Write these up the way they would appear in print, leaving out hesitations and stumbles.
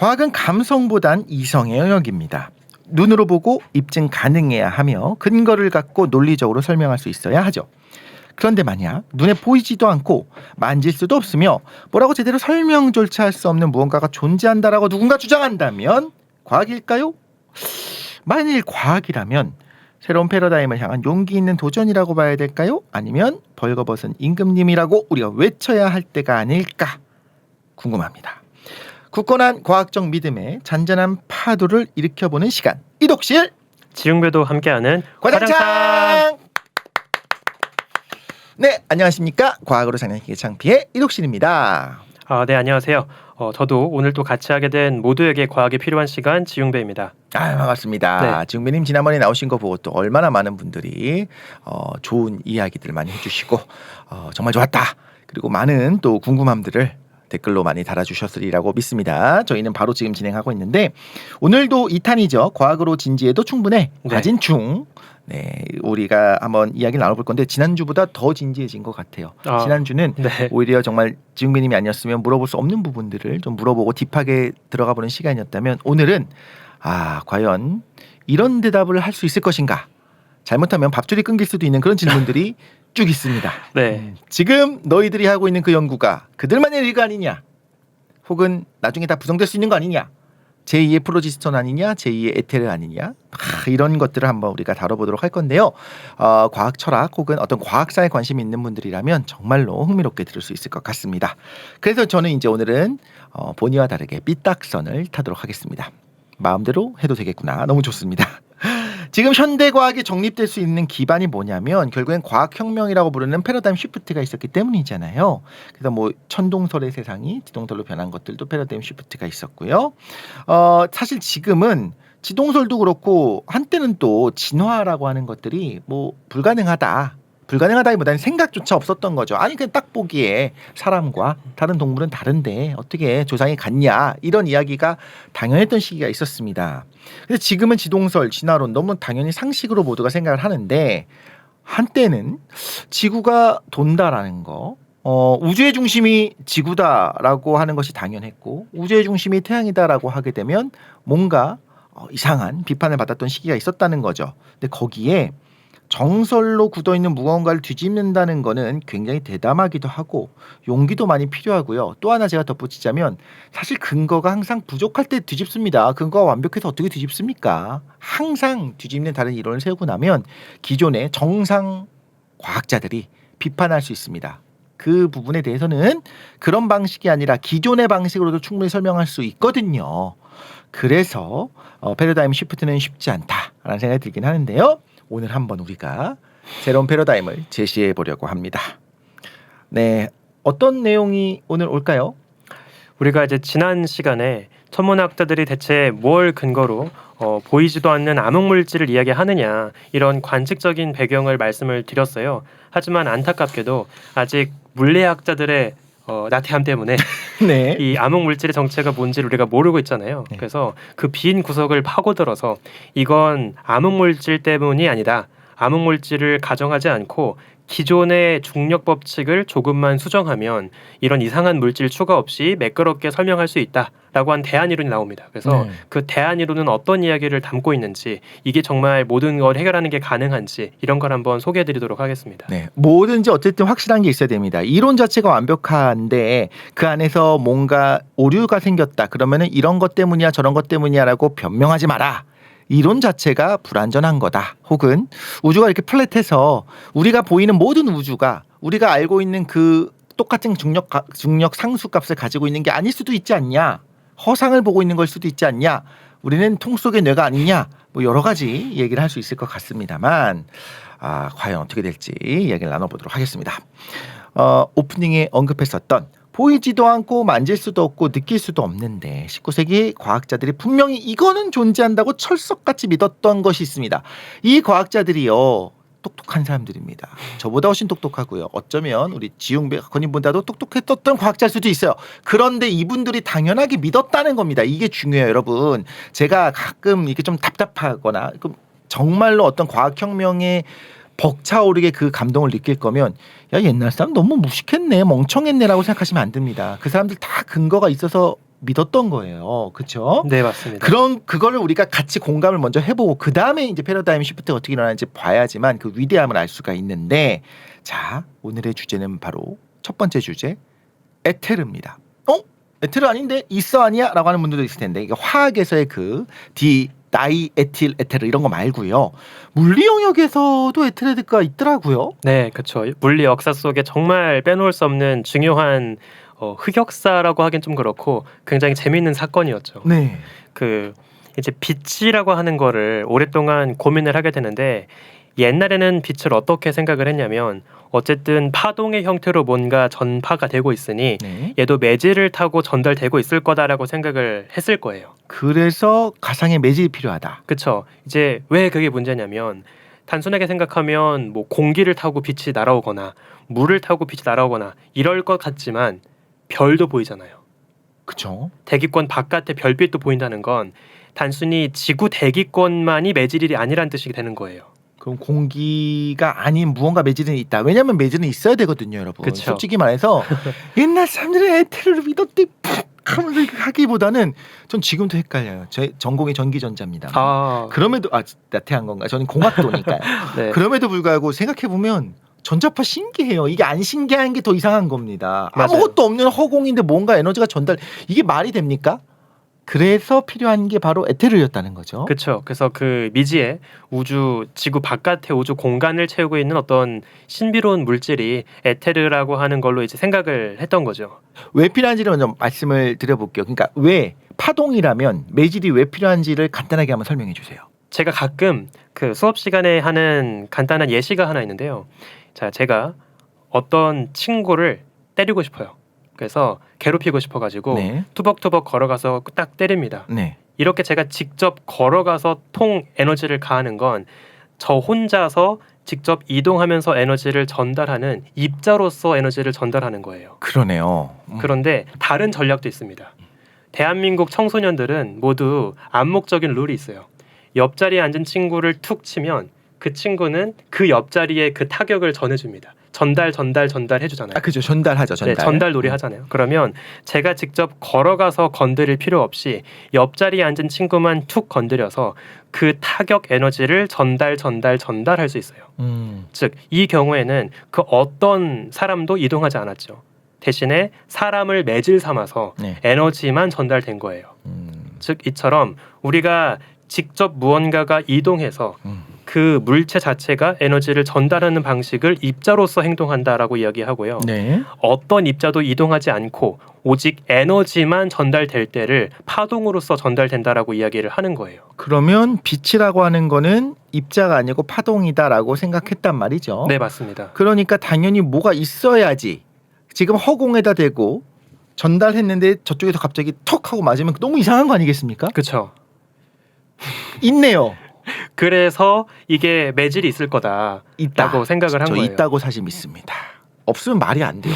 과학은 감성보단 이성의 영역입니다. 눈으로 보고 입증 가능해야 하며 근거를 갖고 논리적으로 설명할 수 있어야 하죠. 그런데 만약 눈에 보이지도 않고 만질 수도 없으며 뭐라고 제대로 설명조차 할 수 없는 무언가가 존재한다라고 누군가 주장한다면 과학일까요? 만일 과학이라면 새로운 패러다임을 향한 용기 있는 도전이라고 봐야 될까요? 아니면 벌거벗은 임금님이라고 우리가 외쳐야 할 때가 아닐까 궁금합니다. 굳건한 과학적 믿음에 잔잔한 파도를 일으켜보는 시간, 이독실 지웅배도 함께하는 과장창. 네, 안녕하십니까. 과학으로 장난기계 창피의 이독실입니다. 네, 안녕하세요. 저도 오늘 또 같이 하게 된 모두에게 과학이 필요한 시간 지웅배입니다. 반갑습니다. 네. 지웅배님 지난번에 나오신 거 보고 또 얼마나 많은 분들이 좋은 이야기들 많이 해주시고 정말 좋았다. 그리고 많은 또 궁금함들을 댓글로 많이 달아주셨으리라고 믿습니다. 저희는 바로 지금 진행하고 있는데 오늘도 2탄이죠. 과학으로 진지해도 충분해. 네. 과진충. 네, 우리가 한번 이야기를 나눠볼 건데 지난주보다 더 진지해진 것 같아요. 지난주는 네. 오히려 정말 지웅배님이 아니었으면 물어볼 수 없는 부분들을 좀 물어보고 딥하게 들어가 보는 시간이었다면 오늘은 과연 이런 대답을 할 수 있을 것인가? 잘못하면 밥줄이 끊길 수도 있는 그런 질문들이 쭉 있습니다. 네. 지금 너희들이 하고 있는 그 연구가 그들만의 일가 아니냐? 혹은 나중에 다 부정될 수 있는 거 아니냐? 제2의 프로지스톤 아니냐? 제2의 에테르 아니냐? 이런 것들을 한번 우리가 다뤄보도록 할 건데요. 과학 철학 혹은 어떤 과학사에 관심이 있는 분들이라면 정말로 흥미롭게 들을 수 있을 것 같습니다. 그래서 저는 이제 오늘은 본의와 다르게 삐딱선을 타도록 하겠습니다. 마음대로 해도 되겠구나. 너무 좋습니다. 지금 현대과학이 정립될 수 있는 기반이 뭐냐면 결국엔 과학혁명이라고 부르는 패러다임 쉬프트가 있었기 때문이잖아요. 그래서 뭐 천동설의 세상이 지동설로 변한 것들도 패러다임 쉬프트가 있었고요. 사실 지금은 지동설도 그렇고 한때는 또 진화라고 하는 것들이 뭐 불가능하다기보다는 생각조차 없었던 거죠. 아니 그냥 딱 보기에 사람과 다른 동물은 다른데 어떻게 조상이 같냐 이런 이야기가 당연했던 시기가 있었습니다. 근데 지금은 지동설, 진화론 너무 당연히 상식으로 모두가 생각을 하는데 한때는 지구가 돈다라는 거, 우주의 중심이 지구다라고 하는 것이 당연했고 우주의 중심이 태양이다라고 하게 되면 뭔가 이상한 비판을 받았던 시기가 있었다는 거죠. 근데 거기에 정설로 굳어있는 무언가를 뒤집는다는 거는 굉장히 대담하기도 하고 용기도 많이 필요하고요. 또 하나 제가 덧붙이자면 사실 근거가 항상 부족할 때 뒤집습니다. 근거가 완벽해서 어떻게 뒤집습니까? 항상 뒤집는 다른 이론을 세우고 나면 기존의 정상 과학자들이 비판할 수 있습니다. 그 부분에 대해서는 그런 방식이 아니라 기존의 방식으로도 충분히 설명할 수 있거든요. 그래서 패러다임 쉬프트는 쉽지 않다라는 생각이 들긴 하는데요. 오늘 한번 우리가 새로운 패러다임을 제시해 보려고 합니다. 네, 어떤 내용이 오늘 올까요? 우리가 이제 지난 시간에 천문학자들이 대체 뭘 근거로 보이지도 않는 암흑물질을 이야기하느냐 이런 관측적인 배경을 말씀을 드렸어요. 하지만 안타깝게도 아직 물리학자들의 나태함 때문에 네. 이 암흑물질의 정체가 뭔지를 우리가 모르고 있잖아요. 네. 그래서 그 빈 구석을 파고들어서 이건 암흑물질 때문이 아니다. 암흑물질을 가정하지 않고 기존의 중력 법칙을 조금만 수정하면 이런 이상한 물질 추가 없이 매끄럽게 설명할 수 있다라고 한 대안이론이 나옵니다. 그래서 그 대안이론은 어떤 이야기를 담고 있는지 이게 정말 모든 걸 해결하는 게 가능한지 이런 걸 한번 소개해드리도록 하겠습니다. 네, 뭐든지 어쨌든 확실한 게 있어야 됩니다. 이론 자체가 완벽한데 그 안에서 뭔가 오류가 생겼다. 그러면은 이런 것 때문이야 저런 것 때문이야라고 변명하지 마라. 이론 자체가 불완전한 거다. 혹은 우주가 이렇게 플랫해서 우리가 보이는 모든 우주가 우리가 알고 있는 그 똑같은 중력 상수값을 가지고 있는 게 아닐 수도 있지 않냐. 허상을 보고 있는 걸 수도 있지 않냐. 우리는 통 속의 뇌가 아니냐. 뭐 여러 가지 얘기를 할 수 있을 것 같습니다만 과연 어떻게 될지 이야기를 나눠보도록 하겠습니다. 오프닝에 언급했었던 보이지도 않고 만질 수도 없고 느낄 수도 없는데 19세기 과학자들이 분명히 이거는 존재한다고 철석같이 믿었던 것이 있습니다. 이 과학자들이요. 똑똑한 사람들입니다. 저보다 훨씬 똑똑하고요. 어쩌면 우리 지웅배 건님보다도 똑똑했던 과학자일 수도 있어요. 그런데 이분들이 당연하게 믿었다는 겁니다. 이게 중요해요, 여러분. 제가 가끔 이렇게 좀 답답하거나 정말로 어떤 과학혁명에 벅차오르게 그 감동을 느낄 거면 야 옛날 사람 너무 무식했네 멍청했네 라고 생각하시면 안 됩니다. 그 사람들 다 근거가 있어서 믿었던 거예요. 그렇죠? 네, 맞습니다. 그거를 우리가 같이 공감을 먼저 해보고 그 다음에 이제 패러다임 시프트가 어떻게 일어나는지 봐야지만 그 위대함을 알 수가 있는데, 자, 오늘의 주제는 바로 첫 번째 주제, 에테르입니다. 에테르 아닌데 있어 아니야?라고 하는 분들도 있을 텐데, 이게 화학에서의 그 다이에틸 에테르 이런 거 말고요. 물리 영역에서도 에테르가 있더라고요. 네, 그렇죠. 물리 역사 속에 정말 빼놓을 수 없는 중요한 흑역사라고 하긴 좀 그렇고 굉장히 재미있는 사건이었죠. 네. 그 이제 빛이라고 하는 거를 오랫동안 고민을 하게 되는데, 옛날에는 빛을 어떻게 생각을 했냐면 어쨌든 파동의 형태로 뭔가 전파가 되고 있으니 네. 얘도 매질을 타고 전달되고 있을 거다라고 생각을 했을 거예요. 그래서 가상의 매질이 필요하다. 그렇죠. 이제 왜 그게 문제냐면 단순하게 생각하면 뭐 공기를 타고 빛이 날아오거나 물을 타고 빛이 날아오거나 이럴 것 같지만 별도 보이잖아요. 그렇죠. 대기권 바깥에 별빛도 보인다는 건 단순히 지구 대기권만이 매질이 아니란 뜻이 되는 거예요. 그럼 공기가 아닌 무언가 매질은 있다. 왜냐하면 매질은 있어야 되거든요, 여러분. 그쵸. 솔직히 말해서 옛날 사람들은 에테르를 믿었대 하면서 하기보다는 전 지금도 헷갈려요. 제 전공이 전기전자입니다. 그럼에도 나태한 건가? 저는 공학도니까요. 네. 그럼에도 불구하고 생각해 보면 전자파 신기해요. 이게 안 신기한 게 더 이상한 겁니다. 맞아요. 아무것도 없는 허공인데 뭔가 에너지가 전달, 이게 말이 됩니까? 그래서 필요한 게 바로 에테르였다는 거죠. 그렇죠. 그래서 그 미지의 우주, 지구 바깥의 우주 공간을 채우고 있는 어떤 신비로운 물질이 에테르라고 하는 걸로 이제 생각을 했던 거죠. 왜 필요한지를 먼저 말씀을 드려볼게요. 그러니까 왜 파동이라면 매질이 왜 필요한지를 간단하게 한번 설명해 주세요. 제가 가끔 그 수업 시간에 하는 간단한 예시가 하나 있는데요. 자, 제가 어떤 친구를 때리고 싶어요. 그래서 괴롭히고 싶어가지고 네. 투벅투벅 걸어가서 딱 때립니다. 네. 이렇게 제가 직접 걸어가서 통 에너지를 가하는 건 저 혼자서 직접 이동하면서 에너지를 전달하는 입자로서 에너지를 전달하는 거예요. 그러네요. 그런데 다른 전략도 있습니다. 대한민국 청소년들은 모두 암묵적인 룰이 있어요. 옆자리에 앉은 친구를 툭 치면 그 친구는 그 옆자리에 그 타격을 전해줍니다. 전달 해주잖아요. 그죠. 전달하죠. 전달. 네, 전달 놀이 하잖아요. 그러면 제가 직접 걸어가서 건드릴 필요 없이 옆자리에 앉은 친구만 툭 건드려서 그 타격 에너지를 전달할 수 있어요. 즉, 이 경우에는 그 어떤 사람도 이동하지 않았죠. 대신에 사람을 매질 삼아서 네. 에너지만 전달된 거예요. 즉, 이처럼 우리가 직접 무언가가 이동해서 그 물체 자체가 에너지를 전달하는 방식을 입자로서 행동한다라고 이야기하고요. 네. 어떤 입자도 이동하지 않고 오직 에너지만 전달될 때를 파동으로서 전달된다라고 이야기를 하는 거예요. 그러면 빛이라고 하는 거는 입자가 아니고 파동이다라고 생각했단 말이죠. 네, 맞습니다. 그러니까 당연히 뭐가 있어야지. 지금 허공에다 대고 전달했는데 저쪽에서 갑자기 턱 하고 맞으면 너무 이상한 거 아니겠습니까? 그렇죠. 있네요. 그래서 이게 매질이 있을 거다라고 있다. 생각을 한 저 거예요. 있다고 사실 믿습니다. 없으면 말이 안 돼요.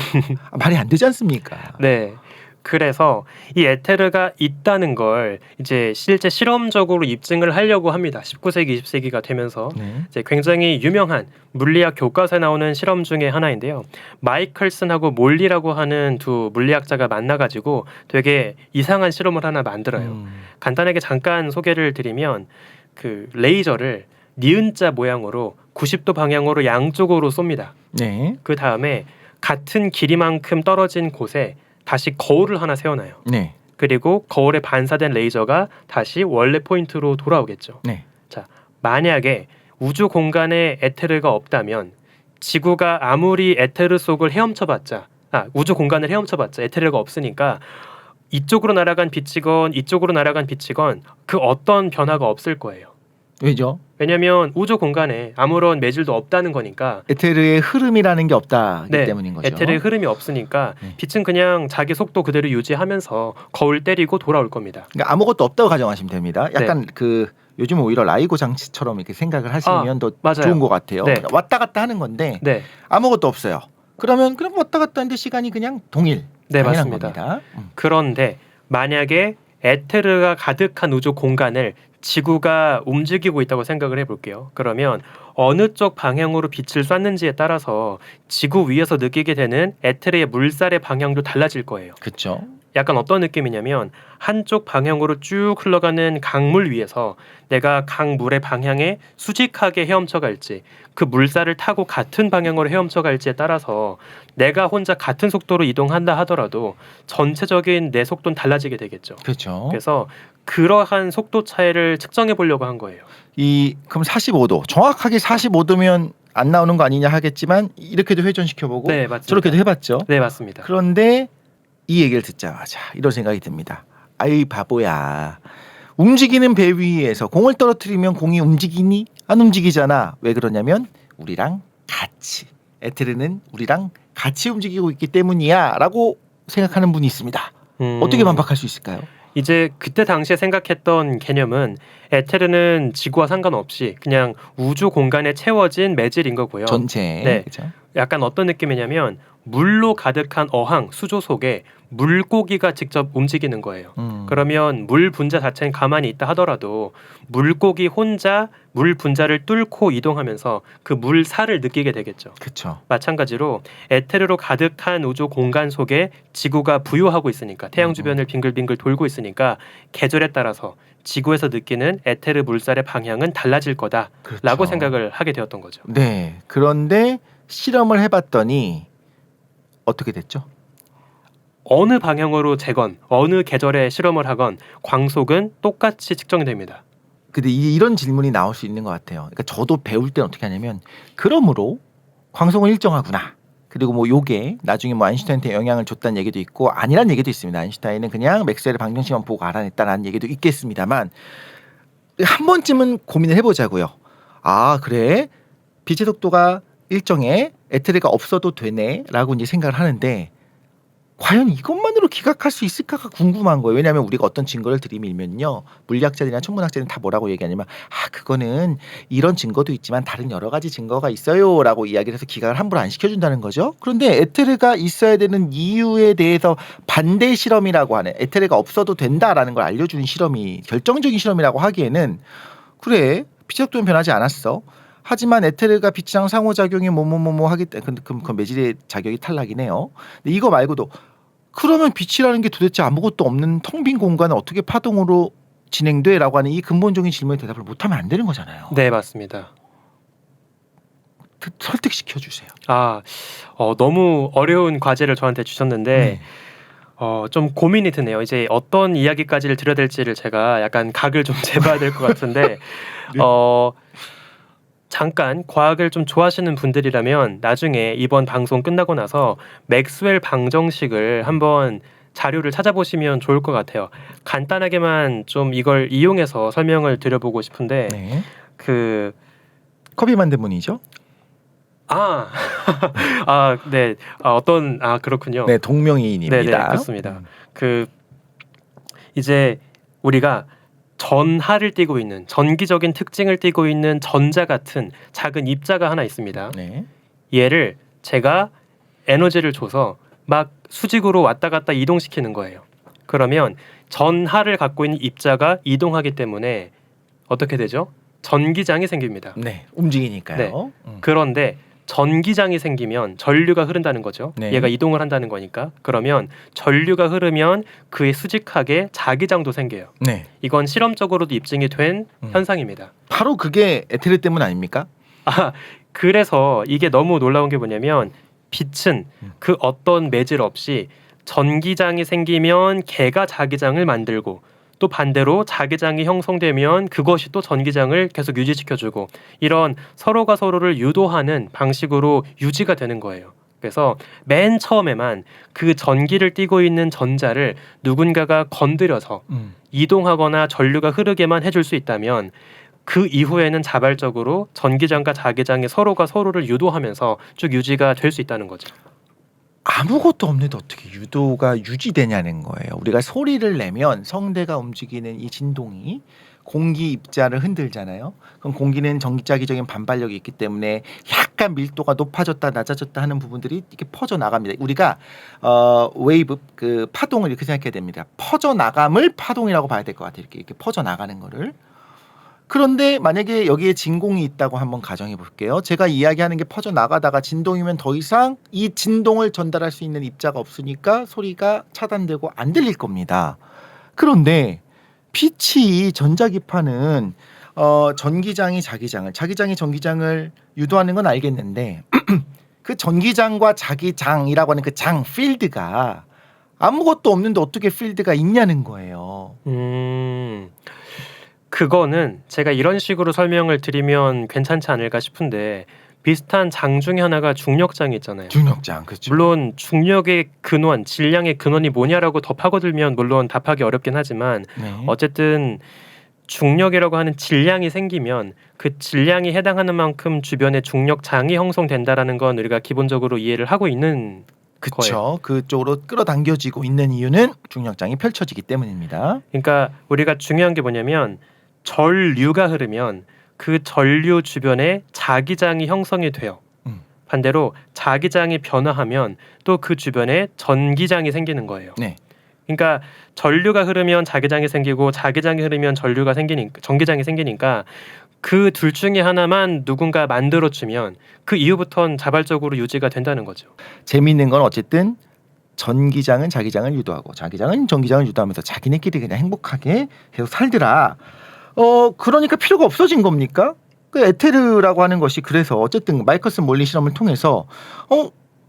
말이 안 되지 않습니까? 네. 그래서 이 에테르가 있다는 걸 이제 실제 실험적으로 입증을 하려고 합니다. 19세기, 20세기가 되면서 네. 이제 굉장히 유명한 물리학 교과서에 나오는 실험 중에 하나인데요. 마이클슨하고 몰리라고 하는 두 물리학자가 만나가지고 되게 이상한 실험을 하나 만들어요. 간단하게 잠깐 소개를 드리면 그 레이저를 니은자 모양으로 90도 방향으로 양쪽으로 쏩니다. 네. 그 다음에 같은 길이만큼 떨어진 곳에 다시 거울을 하나 세워놔요. 네. 그리고 거울에 반사된 레이저가 다시 원래 포인트로 돌아오겠죠. 네. 자, 만약에 우주 공간에 에테르가 없다면 지구가 아무리 에테르 속을 우주 공간을 헤엄쳐봤자 에테르가 없으니까 이쪽으로 날아간 빛이건 이쪽으로 날아간 빛이건 그 어떤 변화가 없을 거예요. 왜죠? 왜냐하면 우주 공간에 아무런 매질도 없다는 거니까. 에테르의 흐름이라는 게 없다기 네, 때문인 거죠. 에테르의 흐름이 없으니까 빛은 그냥 자기 속도 그대로 유지하면서 거울 때리고 돌아올 겁니다. 그러니까 아무것도 없다고 가정하시면 됩니다. 약간 그 요즘 오히려 라이고 장치처럼 이렇게 생각을 하시면 더 맞아요. 좋은 것 같아요. 네. 그러니까 왔다 갔다 하는 건데 네, 아무것도 없어요. 그럼 왔다 갔다 하는데 시간이 그냥 동일. 네, 당연한 맞습니다. 겁니다. 그런데 만약에 에테르가 가득한 우주 공간을 지구가 움직이고 있다고 생각을 해볼게요. 그러면 어느 쪽 방향으로 빛을 쐈는지에 따라서 지구 위에서 느끼게 되는 에테르의 물살의 방향도 달라질 거예요. 그렇죠. 약간 어떤 느낌이냐면 한쪽 방향으로 쭉 흘러가는 강물 위에서 내가 강물의 방향에 수직하게 헤엄쳐 갈지 그 물살을 타고 같은 방향으로 헤엄쳐 갈지에 따라서 내가 혼자 같은 속도로 이동한다 하더라도 전체적인 내 속도는 달라지게 되겠죠. 그렇죠. 그래서 그러한 속도 차이를 측정해 보려고 한 거예요. 그럼 45도 정확하게 45도면 안 나오는 거 아니냐 하겠지만 이렇게도 회전시켜보고 네, 맞습니다. 저렇게도 해봤죠. 네, 맞습니다. 그런데 이 얘기를 듣자마자 이런 생각이 듭니다. 아이 바보야. 움직이는 배 위에서 공을 떨어뜨리면 공이 움직이니? 안 움직이잖아. 왜 그러냐면 우리랑 같이 에테르는 우리랑 같이 움직이고 있기 때문이야 라고 생각하는 분이 있습니다. 어떻게 반박할 수 있을까요? 이제 그때 당시에 생각했던 개념은 에테르는 지구와 상관없이 그냥 우주 공간에 채워진 매질인 거고요. 전체. 네. 그렇죠? 약간 어떤 느낌이냐면 물로 가득한 어항 수조 속에 물고기가 직접 움직이는 거예요. 그러면 물 분자 자체는 가만히 있다 하더라도 물고기 혼자 물 분자를 뚫고 이동하면서 그 물살을 느끼게 되겠죠. 그렇죠. 마찬가지로 에테르로 가득한 우주 공간 속에 지구가 부유하고 있으니까 태양 주변을 빙글빙글 돌고 있으니까 계절에 따라서 지구에서 느끼는 에테르 물살의 방향은 달라질 거다라고 그렇죠. 생각을 하게 되었던 거죠. 네. 그런데 실험을 해봤더니 어떻게 됐죠? 어느 방향으로 재건, 어느 계절에 실험을 하건 광속은 똑같이 측정이 됩니다. 근데 이런 질문이 나올 수 있는 것 같아요. 그러니까 저도 배울 때는 어떻게 하냐면 그러므로 광속은 일정하구나. 그리고 뭐 요게 나중에 뭐 아인슈타인한테 영향을 줬다는 얘기도 있고 아니란 얘기도 있습니다. 아인슈타인은 그냥 맥스웰의 방정식만 보고 알아냈다라는 얘기도 있겠습니다만 한 번쯤은 고민을 해보자고요. 아 그래? 빛의 속도가 일정해 에테르가 없어도 되네라고 이제 생각을 하는데 과연 이것만으로 기각할 수 있을까가 궁금한 거예요. 왜냐하면 우리가 어떤 증거를 들이밀면요, 물리학자들이나 천문학자들은 다 뭐라고 얘기하냐면 그거는 이런 증거도 있지만 다른 여러 가지 증거가 있어요라고 이야기를 해서 기각을 함부로 안 시켜준다는 거죠. 그런데 에테르가 있어야 되는 이유에 대해서 반대 실험이라고 하는 에테르가 없어도 된다라는 걸 알려주는 실험이 결정적인 실험이라고 하기에는 그래 빛의 속도는 변하지 않았어. 하지만 에테르가 빛이랑 상호작용이 뭐뭐뭐뭐 하기 때문에 그 매질의 자격이 탈락이네요. 근데 이거 말고도 그러면 빛이라는 게 도대체 아무것도 없는 텅 빈 공간을 어떻게 파동으로 진행돼? 라고 하는 이 근본적인 질문에 대답을 못하면 안 되는 거잖아요. 네, 맞습니다. 설득시켜 주세요. 너무 어려운 과제를 저한테 주셨는데 좀 고민이 드네요. 이제 어떤 이야기까지를 드려야 될지를 제가 약간 각을 좀 재봐야 될 것 같은데 잠깐 과학을 좀 좋아하시는 분들이라면 나중에 이번 방송 끝나고 나서 맥스웰 방정식을 한번 자료를 찾아보시면 좋을 것 같아요. 간단하게만 좀 이걸 이용해서 설명을 드려보고 싶은데 네. 그 컵이 만든 분이죠? 네. 그렇군요. 네, 동명이인입니다. 네, 그렇습니다. 이제 우리가 전하를 띠고 있는 전기적인 특징을 띠고 있는 전자 같은 작은 입자가 하나 있습니다. 네. 얘를 제가 에너지를 줘서 막 수직으로 왔다 갔다 이동시키는 거예요. 그러면 전하를 갖고 있는 입자가 이동하기 때문에 어떻게 되죠? 전기장이 생깁니다. 네, 움직이니까요. 네. 그런데 전기장이 생기면 전류가 흐른다는 거죠. 네. 얘가 이동을 한다는 거니까. 그러면 전류가 흐르면 그에 수직하게 자기장도 생겨요. 네. 이건 실험적으로도 입증이 된 현상입니다. 바로 그게 에테르 때문 아닙니까? 그래서 이게 너무 놀라운 게 뭐냐면 빛은 그 어떤 매질 없이 전기장이 생기면 걔가 자기장을 만들고 또 반대로 자기장이 형성되면 그것이 또 전기장을 계속 유지시켜주고 이런 서로가 서로를 유도하는 방식으로 유지가 되는 거예요. 그래서 맨 처음에만 그 전기를 띠고 있는 전자를 누군가가 건드려서 이동하거나 전류가 흐르게만 해줄 수 있다면 그 이후에는 자발적으로 전기장과 자기장이 서로가 서로를 유도하면서 쭉 유지가 될 수 있다는 거죠. 아무것도 없는데 어떻게 유도가 유지되냐는 거예요. 우리가 소리를 내면 성대가 움직이는 이 진동이 공기 입자를 흔들잖아요. 그럼 공기는 전기자기적인 반발력이 있기 때문에 약간 밀도가 높아졌다 낮아졌다 하는 부분들이 이렇게 퍼져 나갑니다. 우리가 웨이브 그 파동을 이렇게 생각해야 됩니다. 퍼져 나감을 파동이라고 봐야 될 것 같아요. 이렇게 퍼져 나가는 거를. 그런데 만약에 여기에 진공이 있다고 한번 가정해 볼게요. 제가 이야기하는 게 퍼져 나가다가 진동이면 더 이상 이 진동을 전달할 수 있는 입자가 없으니까 소리가 차단되고 안 들릴 겁니다. 그런데 빛이 전자기파는 전기장이 자기장이 전기장을 유도하는 건 알겠는데 그 전기장과 자기장이라고 하는 그 장 필드가 아무것도 없는데 어떻게 필드가 있냐는 거예요. 그거는 제가 이런 식으로 설명을 드리면 괜찮지 않을까 싶은데 비슷한 장 중에 하나가 중력장이 있잖아요. 중력장, 그렇죠. 물론 중력의 근원, 질량의 근원이 뭐냐라고 더 파고들면 물론 답하기 어렵긴 하지만 네. 어쨌든 중력이라고 하는 질량이 생기면 그 질량이 해당하는 만큼 주변에 중력장이 형성된다라는 건 우리가 기본적으로 이해를 하고 있는 거예요. 그렇죠. 그쪽으로 끌어당겨지고 있는 이유는 중력장이 펼쳐지기 때문입니다. 그러니까 우리가 중요한 게 뭐냐면 전류가 흐르면 그 전류 주변에 자기장이 형성이 돼요. 반대로 자기장이 변화하면 또 그 주변에 전기장이 생기는 거예요. 네. 그러니까 전류가 흐르면 자기장이 생기고 자기장이 흐르면 전기장이 생기니까 그 둘 중에 하나만 누군가 만들어주면 그 이후부터는 자발적으로 유지가 된다는 거죠. 재미있는 건 어쨌든 전기장은 자기장을 유도하고 자기장은 전기장을 유도하면서 자기네끼리 그냥 행복하게 계속 살더라. 그러니까 필요가 없어진 겁니까? 그 에테르라고 하는 것이 그래서 어쨌든 마이커슨 몰리 실험을 통해서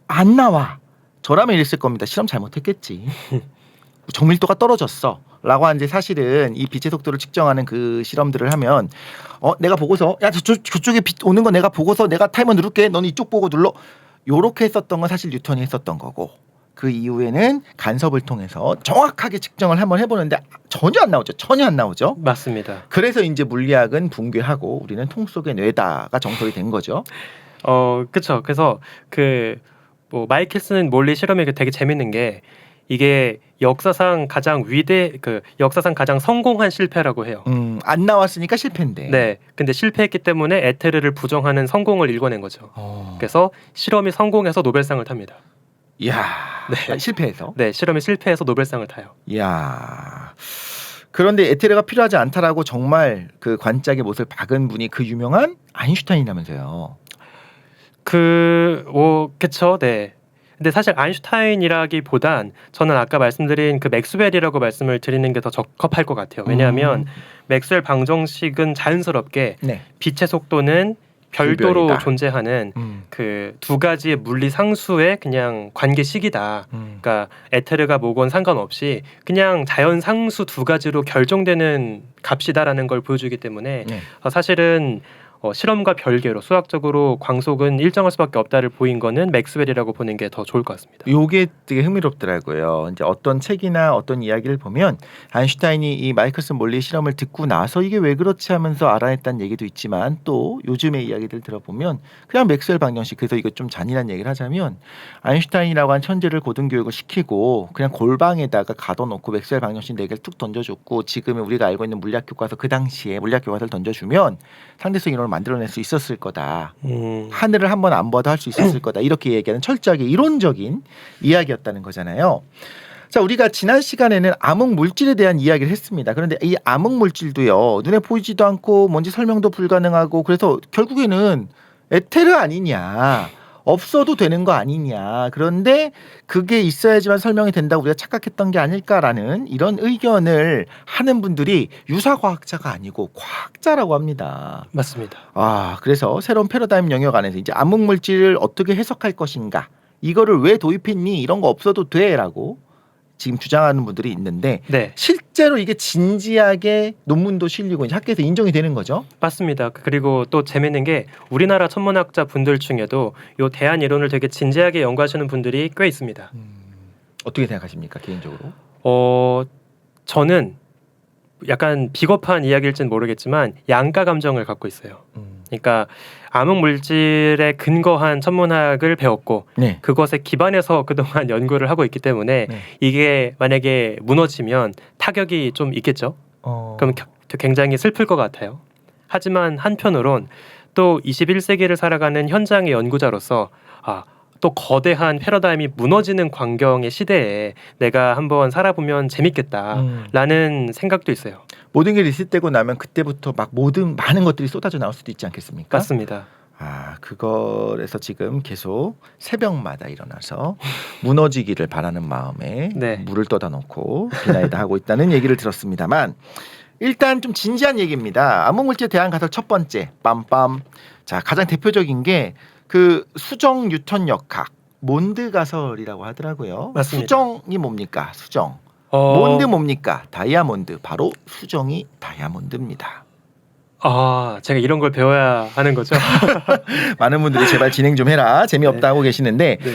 안 나와. 저라면 이랬을 겁니다. 실험 잘못했겠지. 정밀도가 떨어졌어. 라고 하는데 사실은 이 빛의 속도를 측정하는 그 실험들을 하면 내가 보고서 야 저쪽에 빛 오는 거 내가 보고서 내가 타이머 누를게. 너는 이쪽 보고 눌러. 요렇게 했었던 건 사실 뉴턴이 했었던 거고 그 이후에는 간섭을 통해서 정확하게 측정을 한번 해보는데 전혀 안 나오죠. 맞습니다. 그래서 이제 물리학은 붕괴하고 우리는 통 속의 뇌다가 정설이 된 거죠. 그렇죠. 그래서 마이켈슨 몰리 실험이 되게 재밌는 게 이게 역사상 가장 역사상 가장 성공한 실패라고 해요. 안 나왔으니까 실패인데. 네. 근데 실패했기 때문에 에테르를 부정하는 성공을 일궈낸 거죠. 그래서 실험이 성공해서 노벨상을 탑니다. 이야. 네. 실패해서. 네, 실험이 실패해서 노벨상을 타요. 이야. 그런데 에테르가 필요하지 않다라고 정말 그 관짝의 못을 박은 분이 그 유명한 아인슈타인이라면서요. 그쵸. 네. 근데 사실 아인슈타인이라기보단 저는 아까 말씀드린 그 맥스웰이라고 말씀을 드리는 게 더 적합할 것 같아요. 왜냐하면 맥스웰 방정식은 자연스럽게 네. 빛의 속도는 별도로 불변이다. 존재하는 그 두 가지의 물리 상수의 그냥 관계식이다. 그러니까 에테르가 뭐건 상관없이 그냥 자연 상수 두 가지로 결정되는 값이다라는 걸 보여주기 때문에 네. 사실은 실험과 별개로 수학적으로 광속은 일정할 수밖에 없다를 보인 거는 맥스웰이라고 보는 게 더 좋을 것 같습니다. 요게 되게 흥미롭더라고요. 이제 어떤 책이나 어떤 이야기를 보면 아인슈타인이 이 마이클슨 몰리 실험을 듣고 나서 이게 왜 그렇지 하면서 알아냈다는 얘기도 있지만 또 요즘의 이야기들 들어보면 그냥 맥스웰 방정식 그래서 이거 좀 잔인한 얘기를 하자면 아인슈타인이라고 한 천재를 고등교육을 시키고 그냥 골방에다가 가둬놓고 맥스웰 방정식 4개를 툭 던져줬고 지금의 우리가 알고 있는 물리학 교과서 그 당시에 물리학 교과서를 던져주면 상대성 이론을 만들어낼 수 있었을 거다. 하늘을 한번 안 봐도 할 수 있었을 거다. 이렇게 얘기하는 철저하게 이론적인 이야기였다는 거잖아요. 자, 우리가 지난 시간에는 암흑 물질에 대한 이야기를 했습니다. 그런데 이 암흑 물질도요. 눈에 보이지도 않고 뭔지 설명도 불가능하고 그래서 결국에는 에테르 아니냐. 없어도 되는 거 아니냐. 그런데 그게 있어야지만 설명이 된다고 우리가 착각했던 게 아닐까라는 이런 의견을 하는 분들이 유사과학자가 아니고 과학자라고 합니다. 맞습니다. 그래서 새로운 패러다임 영역 안에서 이제 암흑 물질을 어떻게 해석할 것인가. 이거를 왜 도입했니? 이런 거 없어도 돼라고 지금 주장하는 분들이 있는데 네. 실제로 이게 진지하게 논문도 실리고 이제 학계에서 인정이 되는 거죠. 맞습니다. 그리고 또 재밌는 게 우리나라 천문학자 분들 중에도 요 대안 이론을 되게 진지하게 연구하시는 분들이 꽤 있습니다. 어떻게 생각하십니까 개인적으로? 저는 약간 비겁한 이야기일지는 모르겠지만 양가 감정을 갖고 있어요. 그러니까 암흑 물질에 근거한 천문학을 배웠고 네. 그것에 기반해서 그동안 연구를 하고 있기 때문에 네. 이게 만약에 무너지면 타격이 좀 있겠죠. 그럼 굉장히 슬플 것 같아요. 하지만 한편으론 또 21세기를 살아가는 현장의 연구자로서 또 거대한 패러다임이 무너지는 광경의 시대에 내가 한번 살아보면 재밌겠다라는 생각도 있어요. 모든 게 리셋되고 나면 그때부터 막 많은 것들이 쏟아져 나올 수도 있지 않겠습니까? 맞습니다. 그거에서 지금 계속 새벽마다 일어나서 무너지기를 바라는 마음에 네. 물을 떠다 놓고 비나이다 하고 있다는 얘기를 들었습니다만, 일단 좀 진지한 얘기입니다. 암흑물질 대항 가설 첫 번째 빰빰. 자, 가장 대표적인 게 그 수정 뉴턴 역학 몬드 가설이라고 하더라고요. 맞습니다. 수정이 뭡니까? 수정. 몬드 뭡니까? 다이아몬드. 바로 수정이 다이아몬드입니다. 제가 이런 걸 배워야 하는 거죠. 많은 분들이 제발 진행 좀 해라, 재미없다 네. 하고 계시는데 네.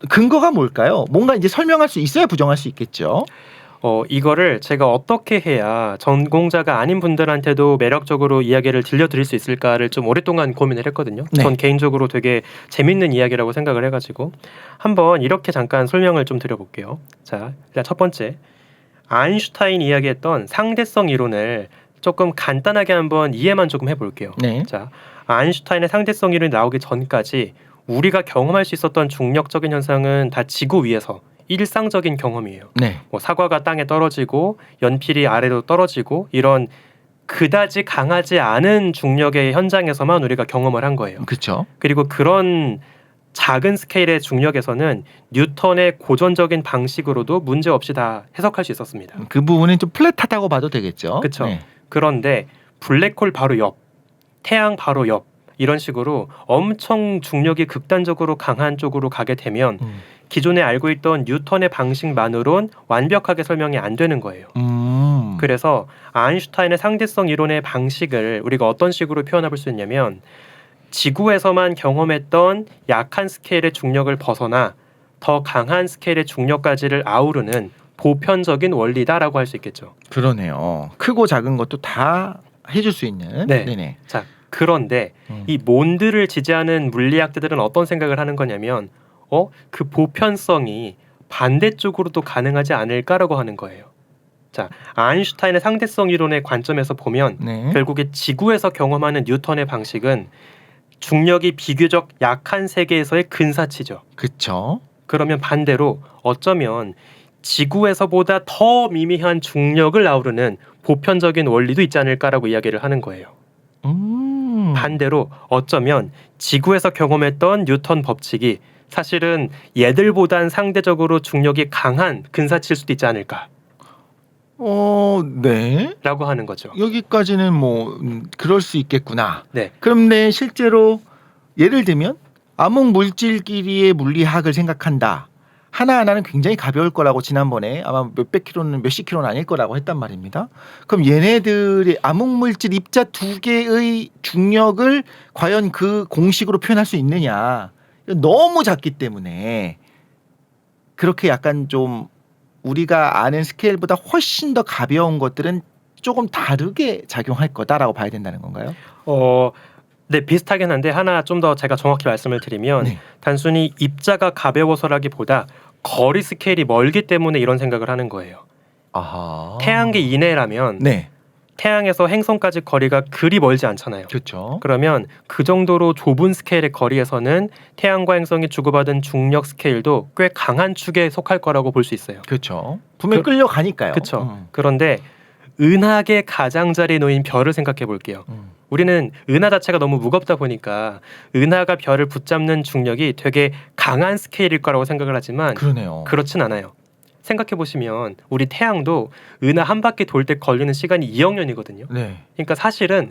근거가 뭘까요? 뭔가 이제 설명할 수 있어야 부정할 수 있겠죠. 이거를 제가 어떻게 해야 전공자가 아닌 분들한테도 매력적으로 이야기를 들려드릴 수 있을까를 좀 오랫동안 고민을 했거든요. 네. 전 개인적으로 되게 재밌는 이야기라고 생각을 해가지고 한번 이렇게 잠깐 설명을 좀 드려볼게요. 자, 일단 첫 번째, 아인슈타인이 이야기했던 상대성 이론을 조금 간단하게 한번 이해만 조금 해볼게요. 네. 자, 아인슈타인의 상대성 이론이 나오기 전까지 우리가 경험할 수 있었던 중력적인 현상은 다 지구 위에서 일상적인 경험이에요. 네. 뭐 사과가 땅에 떨어지고 연필이 아래로 떨어지고 이런 그다지 강하지 않은 중력의 현장에서만 우리가 경험을 한 거예요. 그렇죠. 그리고 그런 작은 스케일의 중력에서는 뉴턴의 고전적인 방식으로도 문제 없이 다 해석할 수 있었습니다. 그 부분은 좀 플랫하다고 봐도 되겠죠. 그렇죠. 네. 그런데 블랙홀 바로 옆, 태양 바로 옆 이런 식으로 엄청 중력이 극단적으로 강한 쪽으로 가게 되면 기존에 알고 있던 뉴턴의 방식만으론 완벽하게 설명이 안 되는 거예요. 그래서 아인슈타인의 상대성 이론의 방식을 우리가 어떤 식으로 표현해 볼 수 있냐면, 지구에서만 경험했던 약한 스케일의 중력을 벗어나 더 강한 스케일의 중력까지를 아우르는 보편적인 원리다라고 할 수 있겠죠. 그러네요. 크고 작은 것도 다 해줄 수 있는. 네. 네네. 자, 그런데 이 몬드를 지지하는 물리학자들은 어떤 생각을 하는 거냐면, 그 보편성이 반대쪽으로도 가능하지 않을까라고 하는 거예요. 자, 아인슈타인의 상대성 이론의 관점에서 보면 네. 결국에 지구에서 경험하는 뉴턴의 방식은 중력이 비교적 약한 세계에서의 근사치죠. 그렇죠. 그러면 반대로 어쩌면 지구에서보다 더 미미한 중력을 아우르는 보편적인 원리도 있지 않을까라고 이야기를 하는 거예요. 반대로 어쩌면 지구에서 경험했던 뉴턴 법칙이 사실은 얘들보단 상대적으로 중력이 강한 근사치일 수도 있지 않을까. 네. 라고 하는 거죠. 여기까지는 뭐 그럴 수 있겠구나. 네. 그런데 실제로 예를 들면 암흑 물질끼리의 물리학을 생각한다. 하나하나는 굉장히 가벼울 거라고 지난번에 아마 몇십 킬로는 아닐 거라고 했단 말입니다. 그럼 얘네들의 암흑 물질 입자 두 개의 중력을 과연 그 공식으로 표현할 수 있느냐. 너무 작기 때문에 그렇게 약간 좀 우리가 아는 스케일보다 훨씬 더 가벼운 것들은 조금 다르게 작용할 거다라고 봐야 된다는 건가요? 네, 비슷하긴 한데 하나 좀 더 제가 정확히 말씀을 드리면, 네. 단순히 입자가 가벼워서라기보다 거리 스케일이 멀기 때문에 이런 생각을 하는 거예요. 아하. 태양계 이내라면 네. 태양에서 행성까지 거리가 그리 멀지 않잖아요. 그렇죠. 그러면 그 정도로 좁은 스케일의 거리에서는 태양과 행성이 주고받은 중력 스케일도 꽤 강한 축에 속할 거라고 볼 수 있어요. 그렇죠. 분명 끌려가니까요. 그렇죠. 그런데 은하계 가장자리에 놓인 별을 생각해 볼게요. 우리는 은하 자체가 너무 무겁다 보니까 은하가 별을 붙잡는 중력이 되게 강한 스케일일 거라고 생각을 하지만 그러네요. 그렇진 않아요. 생각해 보시면 우리 태양도 은하 한 바퀴 돌 때 걸리는 시간이 2억 년이거든요. 네. 그러니까 사실은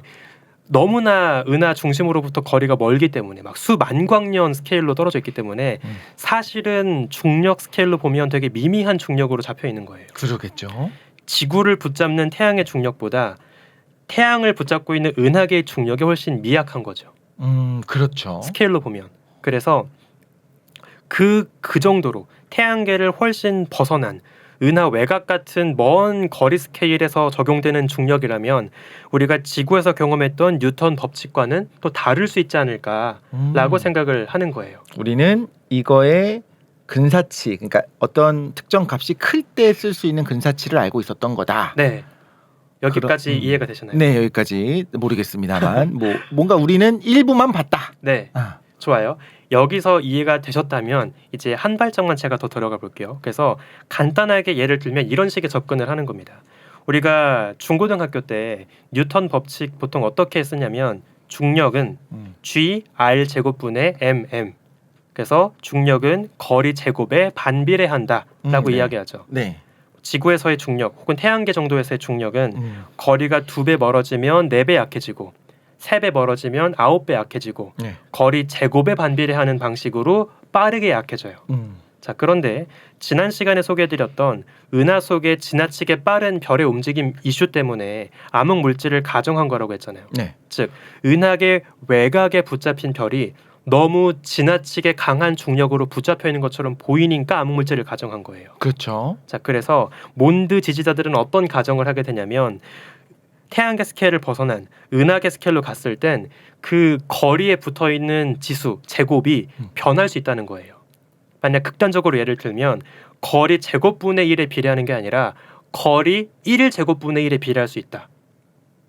너무나 은하 중심으로부터 거리가 멀기 때문에 막 수만광년 스케일로 떨어져 있기 때문에 사실은 중력 스케일로 보면 되게 미미한 중력으로 잡혀 있는 거예요. 그러겠죠. 지구를 붙잡는 태양의 중력보다 태양을 붙잡고 있는 은하계의 중력이 훨씬 미약한 거죠. 그렇죠. 스케일로 보면. 그래서 그 정도로 태양계를 훨씬 벗어난 은하 외곽 같은 먼 거리 스케일에서 적용되는 중력이라면 우리가 지구에서 경험했던 뉴턴 법칙과는 또 다를 수 있지 않을까라고 생각을 하는 거예요. 우리는 이거의 근사치, 그러니까 어떤 특정 값이 클 때 쓸 수 있는 근사치를 알고 있었던 거다. 네. 여기까지 이해가 되시나요? 네, 여기까지 모르겠습니다만 뭔가 우리는 일부만 봤다. 네. 좋아요. 여기서 이해가 되셨다면 이제 한 발짝만 제가 더 들어가 볼게요. 그래서 간단하게 예를 들면 이런 식의 접근을 하는 겁니다. 우리가 중고등학교 때 뉴턴 법칙 보통 어떻게 쓰냐면 중력은 G R 제곱분의 mm. 그래서 중력은 거리 제곱에 반비례한다라고 네. 이야기하죠. 네. 지구에서의 중력 혹은 태양계 정도에서의 중력은 거리가 2배 멀어지면 4배 약해지고 3배 멀어지면 9배 약해지고 네. 거리 제곱에 반비례하는 방식으로 빠르게 약해져요. 자, 그런데 지난 시간에 소개해드렸던 은하 속의 지나치게 빠른 별의 움직임 이슈 때문에 암흑 물질을 가정한 거라고 했잖아요. 네. 즉 은하계 외곽에 붙잡힌 별이 너무 지나치게 강한 중력으로 붙잡혀 있는 것처럼 보이니까 암흑 물질을 가정한 거예요. 그렇죠. 자, 그래서 몬드 지지자들은 어떤 가정을 하게 되냐면 태양계 스케일을 벗어난 은하계 스케일로 갔을 땐 그 거리에 붙어 있는 지수 제곱이 변할 수 있다는 거예요. 만약 극단적으로 예를 들면 거리 제곱분의 1에 비례하는 게 아니라 거리 1 제곱분의 1에 비례할 수 있다.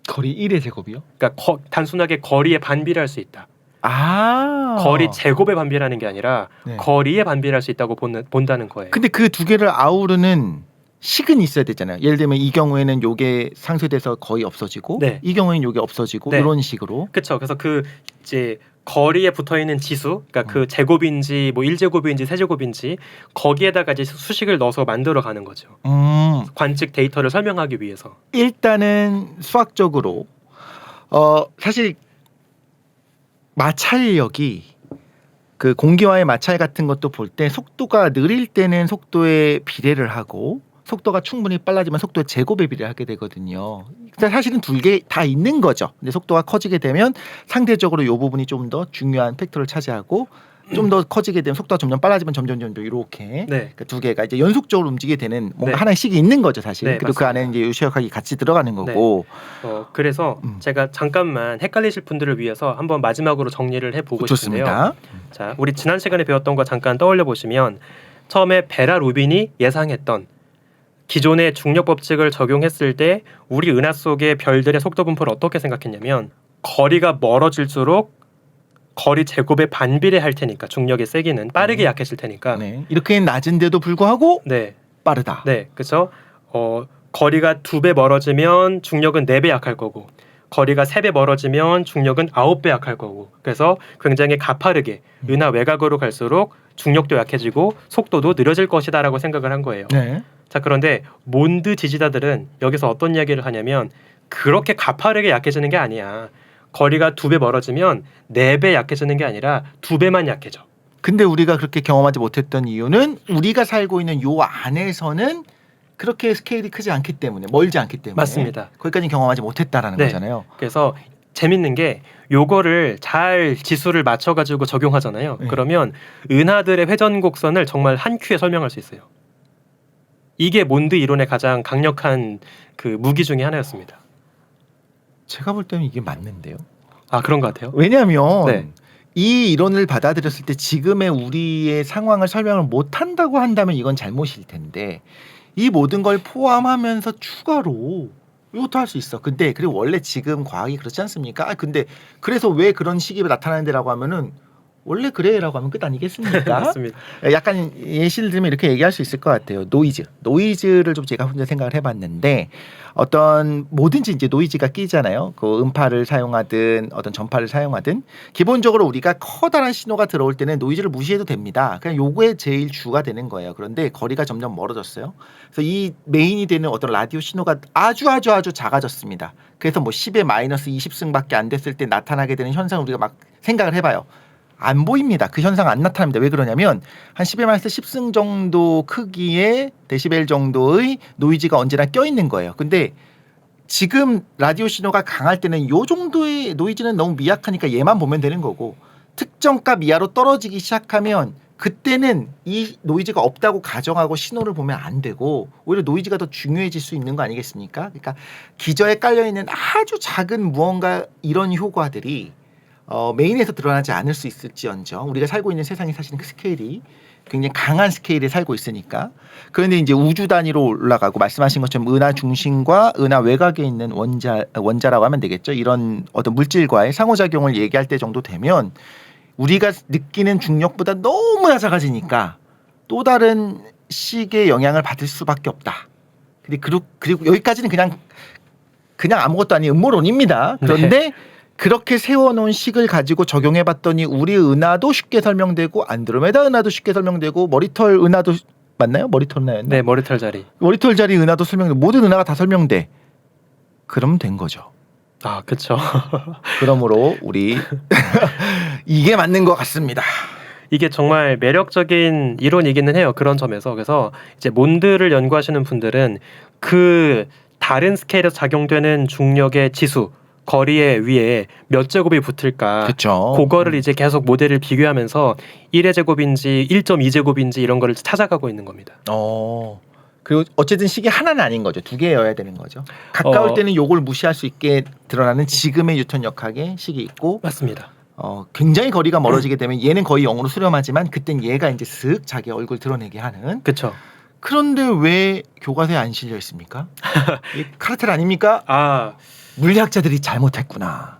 거리 1의 제곱이요? 그러니까 단순하게 거리에 반비례할 수 있다. 아. 거리 제곱에 반비례하는 게 아니라 네. 거리에 반비례할 수 있다고 본다는 거예요. 근데 그 두 개를 아우르는 식은 있어야 되잖아요. 예를 들면 이 경우에는 요게 상쇄돼서 거의 없어지고 네. 이 경우에는 요게 없어지고 네. 이런 식으로. 그렇죠. 그래서 그 이제 거리에 붙어 있는 지수, 그러니까 그 제곱인지 뭐 1제곱인지 3제곱인지 거기에다가 이제 수식을 넣어서 만들어 가는 거죠. 관측 데이터를 설명하기 위해서. 일단은 수학적으로 사실 마찰력이 그 공기와의 마찰 같은 것도 볼 때 속도가 느릴 때는 속도에 비례를 하고 속도가 충분히 빨라지면 속도의 제곱에 비례하게 되거든요. 그러니까 사실은 두 개 다 있는 거죠. 근데 속도가 커지게 되면 상대적으로 이 부분이 좀 더 중요한 팩터를 차지하고 좀 더 커지게 되면 속도가 점점 빨라지면 점점 이렇게 네. 그 두 개가 이제 연속적으로 움직이게 되는 뭔가 네. 하나의 식이 있는 거죠, 사실. 네, 그리고 그 맞습니다. 안에 이제 유시역학이 같이 들어가는 거고. 그래서 제가 잠깐만 헷갈리실 분들을 위해서 한번 마지막으로 정리를 해보고 싶은데요. 좋습니다. 자, 우리 지난 시간에 배웠던 거 잠깐 떠올려 보시면 처음에 베라 루빈이 예상했던 기존의 중력 법칙을 적용했을 때 우리 은하 속의 별들의 속도 분포를 어떻게 생각했냐면 거리가 멀어질수록 거리 제곱에 반비례할 테니까 중력의 세기는 빠르게 약해질 테니까. 네. 이렇게 낮은데도 불구하고 네, 빠르다. 네, 그렇죠. 거리가 2배 멀어지면 중력은 4배 약할 거고 거리가 3배 멀어지면 중력은 9배 약할 거고 그래서 굉장히 가파르게 은하 외곽으로 갈수록 중력도 약해지고 속도도 느려질 것이다라고 생각을 한 거예요. 네. 자, 그런데 몬드 지지자들은 여기서 어떤 이야기를 하냐면 그렇게 가파르게 약해지는 게 아니야. 거리가 2배 멀어지면 4배 약해지는 게 아니라 2배만 약해져. 근데 우리가 그렇게 경험하지 못했던 이유는 우리가 살고 있는 요 안에서는 그렇게 스케일이 크지 않기 때문에 멀지 않기 때문에 맞습니다. 거기까지 경험하지 못했다라는 네. 거잖아요. 그래서 재밌는 게 요거를 잘 지수를 맞춰가지고 적용하잖아요. 네. 그러면 은하들의 회전 곡선을 정말 한 큐에 설명할 수 있어요. 이게 몬드 이론의 가장 강력한 그 무기 중에 하나였습니다. 제가 볼 때는 이게 맞는데요. 아, 그런 것 같아요. 왜냐하면 네. 이 이론을 받아들였을 때 지금의 우리의 상황을 설명을 못한다고 한다면 이건 잘못일 텐데 이 모든 걸 포함하면서 추가로 이것도 할 수 있어. 근데 그리고 원래 지금 과학이 그렇지 않습니까? 근데 그래서 왜 그런 시기에 나타나는데라고 하면은 원래 그래라고 하면 끝 아니겠습니까? 맞습니다. 약간 예시를 들면 이렇게 얘기할 수 있을 것 같아요. 노이즈를 좀 제가 혼자 생각을 해봤는데 어떤 뭐든지 이제 노이즈가 끼잖아요. 그 음파를 사용하든 어떤 전파를 사용하든 기본적으로 우리가 커다란 신호가 들어올 때는 노이즈를 무시해도 됩니다. 그냥 요거에 제일 주가 되는 거예요. 그런데 거리가 점점 멀어졌어요. 그래서 이 메인이 되는 어떤 라디오 신호가 아주 작아졌습니다. 그래서 뭐 10의 마이너스 20승밖에 안 됐을 때 나타나게 되는 현상을 우리가 막 생각을 해봐요. 안 보입니다. 그 현상 안 나타납니다. 왜 그러냐면 한 10의 마이너스 10승 정도 크기의 데시벨 정도의 노이즈가 언제나 껴있는 거예요. 근데 지금 라디오 신호가 강할 때는 요 정도의 노이즈는 너무 미약하니까 얘만 보면 되는 거고 특정 값 이하로 떨어지기 시작하면 그때는 이 노이즈가 없다고 가정하고 신호를 보면 안 되고 오히려 노이즈가 더 중요해질 수 있는 거 아니겠습니까? 그러니까 기저에 깔려있는 아주 작은 무언가 이런 효과들이 메인에서 드러나지 않을 수 있을지언정 우리가 살고 있는 세상이 사실은 그 스케일이 굉장히 강한 스케일에 살고 있으니까 그런데 이제 우주 단위로 올라가고 말씀하신 것처럼 은하 중심과 은하 외곽에 있는 원자라고 하면 되겠죠. 이런 어떤 물질과의 상호작용을 얘기할 때 정도 되면 우리가 느끼는 중력보다 너무나 작아지니까 또 다른 식의 영향을 받을 수밖에 없다. 그리고 여기까지는 그냥 아무것도 아닌 음모론입니다. 그런데 그렇게 세워놓은 식을 가지고 적용해봤더니 우리 은하도 쉽게 설명되고 안드로메다 은하도 쉽게 설명되고 머리털 은하도 맞나요? 머리털 은하였나? 네, 머리털 자리. 머리털 자리 은하도 설명돼. 모든 은하가 다 설명돼. 그럼 된 거죠. 아, 그렇죠. 그러므로 우리 이게 맞는 것 같습니다. 이게 정말 매력적인 이론이기는 해요. 그런 점에서. 그래서 이제 몬드를 연구하시는 분들은 그 다른 스케일에서 작용되는 중력의 지수, 거리의 위에 몇 제곱이 붙을까. 그렇죠. 그거를 이제 계속 모델을 비교하면서 1의 제곱인지 1.2제곱인지 이런 거를 찾아가고 있는 겁니다. 그리고 어쨌든 식이 하나는 아닌 거죠. 두 개여야 되는 거죠. 가까울 때는 요걸 무시할 수 있게 드러나는 지금의 뉴턴 역학의 식이 있고 맞습니다. 굉장히 거리가 멀어지게 되면 얘는 거의 0으로 수렴하지만 그땐 얘가 이제 슥 자기 얼굴 드러내게 하는. 그렇죠. 그런데 왜 교과서에 안 실려 있습니까? 이 카르텔 아닙니까? 아, 물리학자들이 잘못했구나.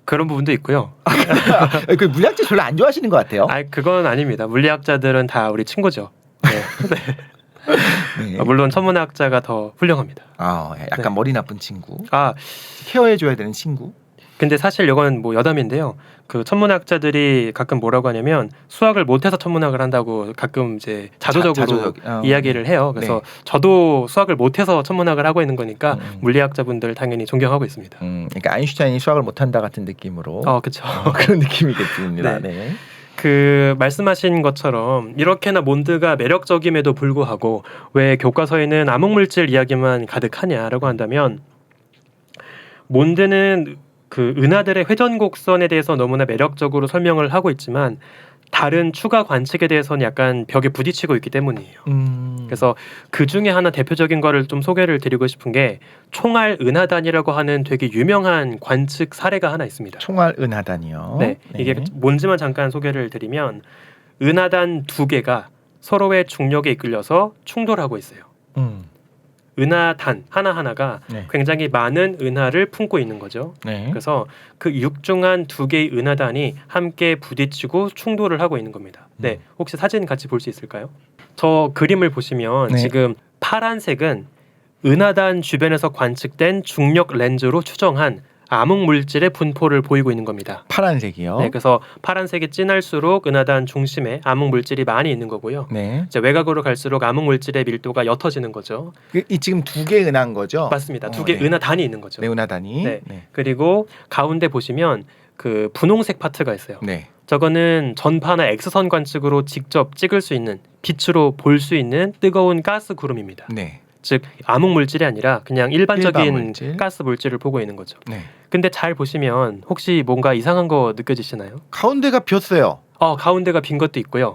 그런 부분도 있고요. 그 물리학자 별로 안 좋아하시는 것 같아요. 아, 그건 아닙니다. 물리학자들은 다 우리 친구죠. 네. 네. 물론 천문학자가 더 훌륭합니다. 약간 머리 나쁜 친구. 아, 케어해줘야 되는 친구. 근데 사실 이건 뭐 여담인데요. 그 천문학자들이 가끔 뭐라고 하냐면 수학을 못해서 천문학을 한다고 가끔 이제 자조적으로 이야기를 해요. 그래서 저도 수학을 못해서 천문학을 하고 있는 거니까 물리학자분들 당연히 존경하고 있습니다. 그러니까 아인슈타인이 수학을 못한다 같은 느낌으로. 그렇죠. 그런 느낌이겠습니다. 네. 네. 그 말씀하신 것처럼 이렇게나 몬드가 매력적임에도 불구하고 왜 교과서에는 암흑물질 이야기만 가득하냐라고 한다면 몬드는 그 은하들의 회전 곡선에 대해서 너무나 매력적으로 설명을 하고 있지만 다른 추가 관측에 대해서는 약간 벽에 부딪히고 있기 때문이에요. 그래서 그 중에 하나 대표적인 거를 좀 소개를 드리고 싶은 게 총알 은하단이라고 하는 되게 유명한 관측 사례가 하나 있습니다. 총알 은하단이요. 네, 이게 뭔지만 잠깐 소개를 드리면 은하단 두 개가 서로의 중력에 이끌려서 충돌하고 있어요. 은하단 하나하나가 굉장히 많은 은하를 품고 있는 거죠. 그래서 그 육중한 두 개의 은하단이 함께 부딪히고 충돌을 하고 있는 겁니다. 네, 혹시 사진 같이 볼 수 있을까요? 저 그림을 보시면 지금 파란색은 은하단 주변에서 관측된 중력 렌즈로 추정한 암흑 물질의 분포를 보이고 있는 겁니다. 파란색이요. 네, 그래서 파란색이 진할수록 은하단 중심에 암흑 물질이 많이 있는 거고요. 이제 외곽으로 갈수록 암흑 물질의 밀도가 옅어지는 거죠. 이 지금 두 개 은하인 거죠? 맞습니다. 두 개 은하단이 있는 거죠. 네, 은하단이. 네. 그리고 가운데 보시면 그 분홍색 파트가 있어요. 저거는 전파나 X선 관측으로 직접 찍을 수 있는 빛으로 볼 수 있는 뜨거운 가스 구름입니다. 즉 암흑 물질이 아니라 그냥 일반적인 가스 물질을 보고 있는 거죠. 근데 잘 보시면 혹시 뭔가 이상한 거 느껴지시나요? 가운데가 비었어요. 가운데가 빈 것도 있고요.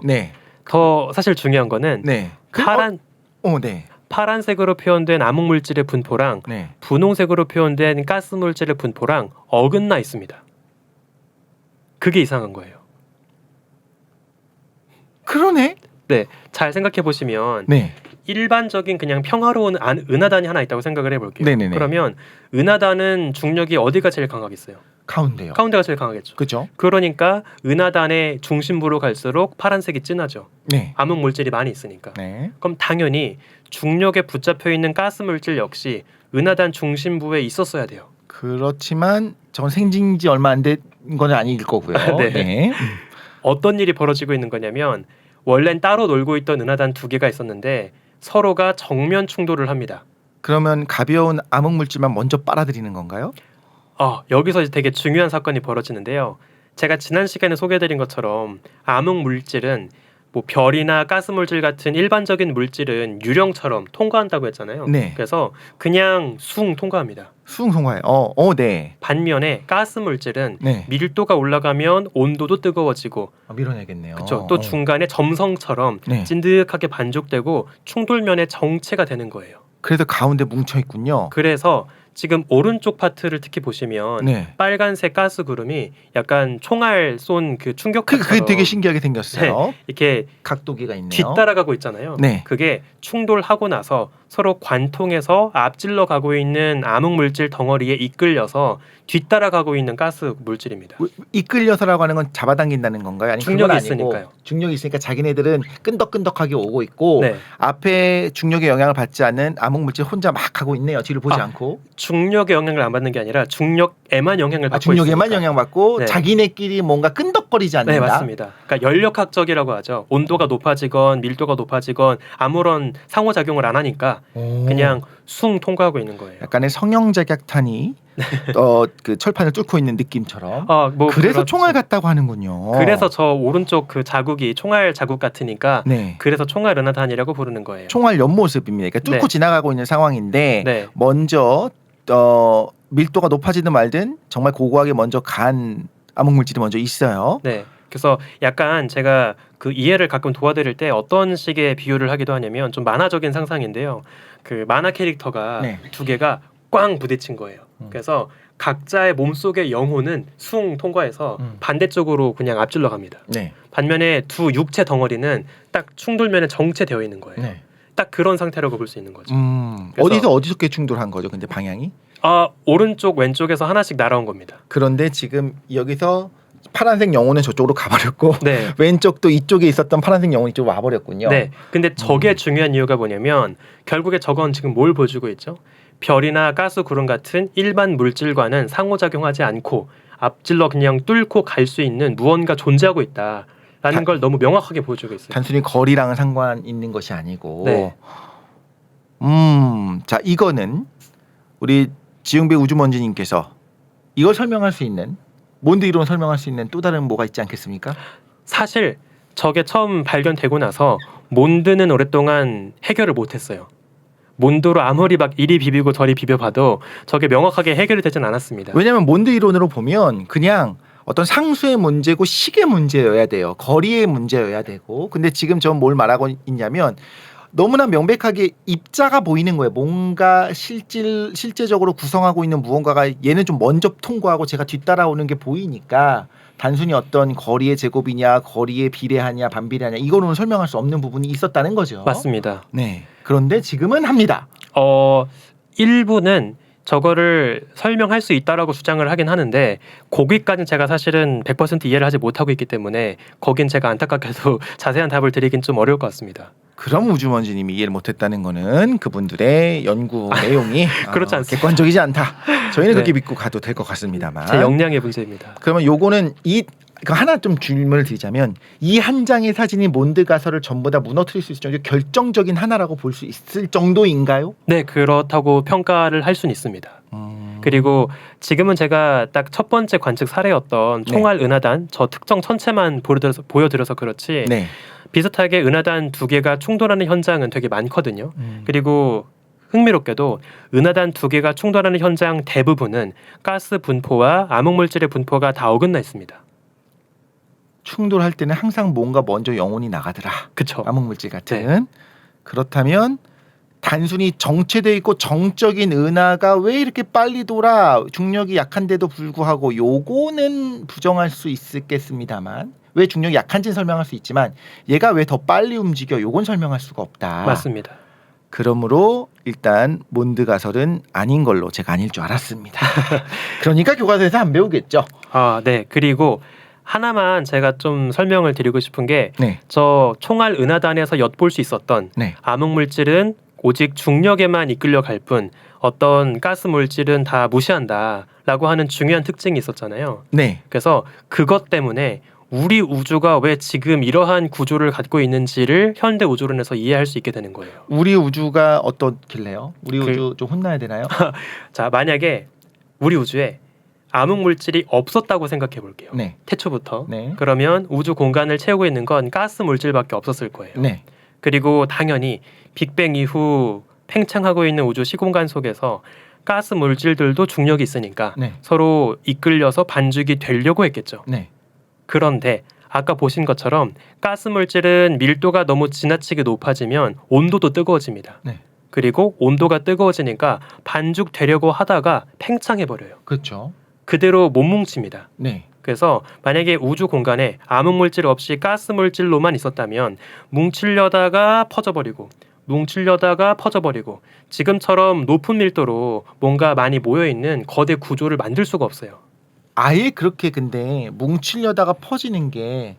더 사실 중요한 거는 파란색으로 표현된 암흑 물질의 분포랑 분홍색으로 표현된 가스 물질의 분포랑 어긋나 있습니다. 그게 이상한 거예요. 그러네. 네, 잘 생각해 보시면 일반적인 그냥 평화로운 은하단이 하나 있다고 생각을 해볼게요. 그러면 은하단은 중력이 어디가 제일 강하겠어요? 가운데요. 가운데가 제일 강하겠죠. 그렇죠. 그러니까 은하단의 중심부로 갈수록 파란색이 진하죠. 암흑 물질이 많이 있으니까. 그럼 당연히 중력에 붙잡혀 있는 가스 물질 역시 은하단 중심부에 있었어야 돼요. 그렇지만 저건 생긴 지 얼마 안 된 건 아닐 거고요. 어떤 일이 벌어지고 있는 거냐면 원래는 따로 놀고 있던 은하단 두 개가 있었는데 서로가 정면 충돌을 합니다. 그러면 가벼운 암흑 물질만 먼저 빨아들이는 건가요? 여기서 이제 되게 중요한 사건이 벌어지는데요. 제가 지난 시간에 소개해드린 것처럼 암흑 물질은 뭐 별이나 가스 물질 같은 일반적인 물질은 유령처럼 통과한다고 했잖아요. 그래서 그냥 숭 통과합니다. 숭 통과해요. 반면에 가스 물질은 밀도가 올라가면 온도도 뜨거워지고 밀어내겠네요. 그렇죠. 또 중간에 점성처럼 찐득하게 반죽되고 충돌면에 정체가 되는 거예요. 그래서 가운데 뭉쳐 있군요. 그래서 지금 오른쪽 파트를 특히 보시면 빨간색 가스 구름이 약간 총알 쏜 그 충격파처럼 그게 되게 신기하게 생겼어요. 이렇게 각도기가 있네요. 뒤따라가고 있잖아요. 그게 충돌하고 나서 서로 관통해서 앞질러 가고 있는 암흑 물질 덩어리에 이끌려서 뒤따라가고 있는 가스 물질입니다. 이끌려서라고 하는 건 잡아당긴다는 건가요? 아니면 중력이 그건 아니고 있으니까요. 중력이 있으니까 자기네들은 끈덕끈덕하게 오고 있고 네. 앞에 중력의 영향을 받지 않는 암흑 물질 혼자 막 하고 있네요. 뒤를 보지 않고. 중력의 영향을 안 받는 게 아니라 중력에만 영향을 받고 중력에만 있으니까. 영향받고 네. 자기네끼리 뭔가 끈덕거리지 않는다. 네, 맞습니다. 그러니까 연력학적이라고 하죠. 온도가 높아지건 밀도가 높아지건 아무런 상호작용을 안 하니까 오. 그냥 숭 통과하고 있는 거예요. 약간의 성형제약탄이 그 철판을 뚫고 있는 느낌처럼. 뭐 그래서 그렇죠. 총알 같다고 하는군요. 그래서 저 오른쪽 그 자국이 총알 자국 같으니까 네. 그래서 총알 은하단이라고 부르는 거예요. 총알 옆모습입니다. 그러니까 뚫고 네. 지나가고 있는 상황인데 네. 먼저 밀도가 높아지든 말든 정말 고고하게 먼저 간 암흑 물질이 먼저 있어요. 네. 그래서 약간 제가 그 이해를 가끔 도와드릴 때 어떤 식의 비유를 하기도 하냐면 좀 만화적인 상상인데요. 그 만화 캐릭터가 네. 두 개가 꽝 부딪힌 거예요. 그래서 각자의 몸속의 영혼은 숭 통과해서 반대쪽으로 그냥 앞질러 갑니다. 네. 반면에 두 육체 덩어리는 딱 충돌면에 정체되어 있는 거예요. 네. 딱 그런 상태라고 볼 수 있는 거죠. 어디서 어디서께 충돌한 거죠? 근데 방향이? 오른쪽 왼쪽에서 하나씩 날아온 겁니다. 그런데 지금 여기서 파란색 영혼은 저쪽으로 가버렸고 네. 왼쪽도 이쪽에 있었던 파란색 영혼이 이쪽으로 와버렸군요. 네. 근데 저게 중요한 이유가 뭐냐면 결국에 저건 지금 뭘 보여주고 있죠? 별이나 가스 구름 같은 일반 물질과는 상호작용하지 않고 앞질러 그냥 뚫고 갈 수 있는 무언가 존재하고 있다라는 걸 너무 명확하게 보여주고 있어요. 단순히 거리랑은 상관 있는 것이 아니고. 네. 자 이거는 우리 지웅배 우주먼지님께서 이걸 설명할 수 있는 몬드 이론 설명할 수 있는 또 다른 뭐가 있지 않겠습니까? 사실 저게 처음 발견되고 나서 몬드는 오랫동안 해결을 못했어요. 몬드로 아무리 막 이리 비비고 저리 비벼봐도 저게 명확하게 해결이 되진 않았습니다. 왜냐하면 몬드 이론으로 보면 그냥 어떤 상수의 문제고 식의 문제여야 돼요. 거리의 문제여야 되고. 근데 지금 전 뭘 말하고 있냐면 너무나 명백하게 입자가 보이는 거예요. 뭔가 실제적으로 구성하고 있는 무언가가 얘는 좀 먼저 통과하고 제가 뒤따라오는 게 보이니까 단순히 어떤 거리의 제곱이냐 거리에 비례하냐 반비례하냐 이거로는 설명할 수 없는 부분이 있었다는 거죠. 맞습니다. 네. 그런데 지금은 합니다. 일부는 저거를 설명할 수 있다라고 주장을 하긴 하는데 거기까지는 제가 사실은 100% 이해를 하지 못하고 있기 때문에 거긴 제가 안타깝게도 자세한 답을 드리긴 좀 어려울 것 같습니다. 그럼 우주먼지님이 이해를 못했다는 거는 그분들의 연구 내용이 그렇지 않습니다. 객관적이지 않다. 저희는 네. 그렇게 믿고 가도 될 것 같습니다만. 제 역량의 문제입니다. 그러면 요거는 하나 좀 질문을 드리자면 이 한 장의 사진이 몬드 가설을 전부 다 무너뜨릴 수 있을 정도로 결정적인 하나라고 볼 수 있을 정도인가요? 네, 그렇다고 평가를 할 수는 있습니다. 그리고 지금은 제가 딱 첫 번째 관측 사례였던 총알 은하단 저 특정 천체만 보여드려서 그렇지 네. 비슷하게 은하단 두 개가 충돌하는 현장은 되게 많거든요. 그리고 흥미롭게도 은하단 두 개가 충돌하는 현장 대부분은 가스 분포와 암흑물질의 분포가 다 어긋나 있습니다. 충돌할 때는 항상 뭔가 먼저 영혼이 나가더라. 그렇죠. 암흑물질 같은. 그렇다면 단순히 정체돼 있고 정적인 은하가 왜 이렇게 빨리 돌아 중력이 약한데도 불구하고 요거는 부정할 수 있겠습니다만 왜 중력이 약한지는 설명할 수 있지만 얘가 왜 더 빨리 움직여 요건 설명할 수가 없다. 맞습니다. 그러므로 일단 몬드 가설은 아닌 걸로 제가 아닐 줄 알았습니다. 그러니까 교과서에서 안 배우겠죠. 네. 그리고 하나만 제가 좀 설명을 드리고 싶은 게 네. 저 총알 은하단에서 엿볼 수 있었던 네. 암흑물질은 오직 중력에만 이끌려 갈 뿐 어떤 가스 물질은 다 무시한다라고 하는 중요한 특징이 있었잖아요. 네. 그래서 그것 때문에 우리 우주가 왜 지금 이러한 구조를 갖고 있는지를 현대 우주론에서 이해할 수 있게 되는 거예요. 우리 우주가 어떻길래요? 우리 우주 좀 혼나야 되나요? 자, 만약에 우리 우주에 암흑 물질이 없었다고 생각해 볼게요. 네. 태초부터. 네. 그러면 우주 공간을 채우고 있는 건 가스 물질밖에 없었을 거예요. 네. 그리고 당연히 빅뱅 이후 팽창하고 있는 우주 시공간 속에서 가스 물질들도 중력이 있으니까 네. 서로 이끌려서 반죽이 되려고 했겠죠. 네. 그런데 아까 보신 것처럼 가스 물질은 밀도가 너무 지나치게 높아지면 온도도 뜨거워집니다. 네. 그리고 온도가 뜨거워지니까 반죽되려고 하다가 팽창해 버려요. 그렇죠. 그대로 못 뭉칩니다. 네. 그래서 만약에 우주 공간에 암흑 물질 없이 가스 물질로만 있었다면 뭉치려다가 퍼져버리고 뭉치려다가 퍼져버리고 지금처럼 높은 밀도로 뭔가 많이 모여있는 거대 구조를 만들 수가 없어요. 아예 그렇게 근데 뭉치려다가 퍼지는 게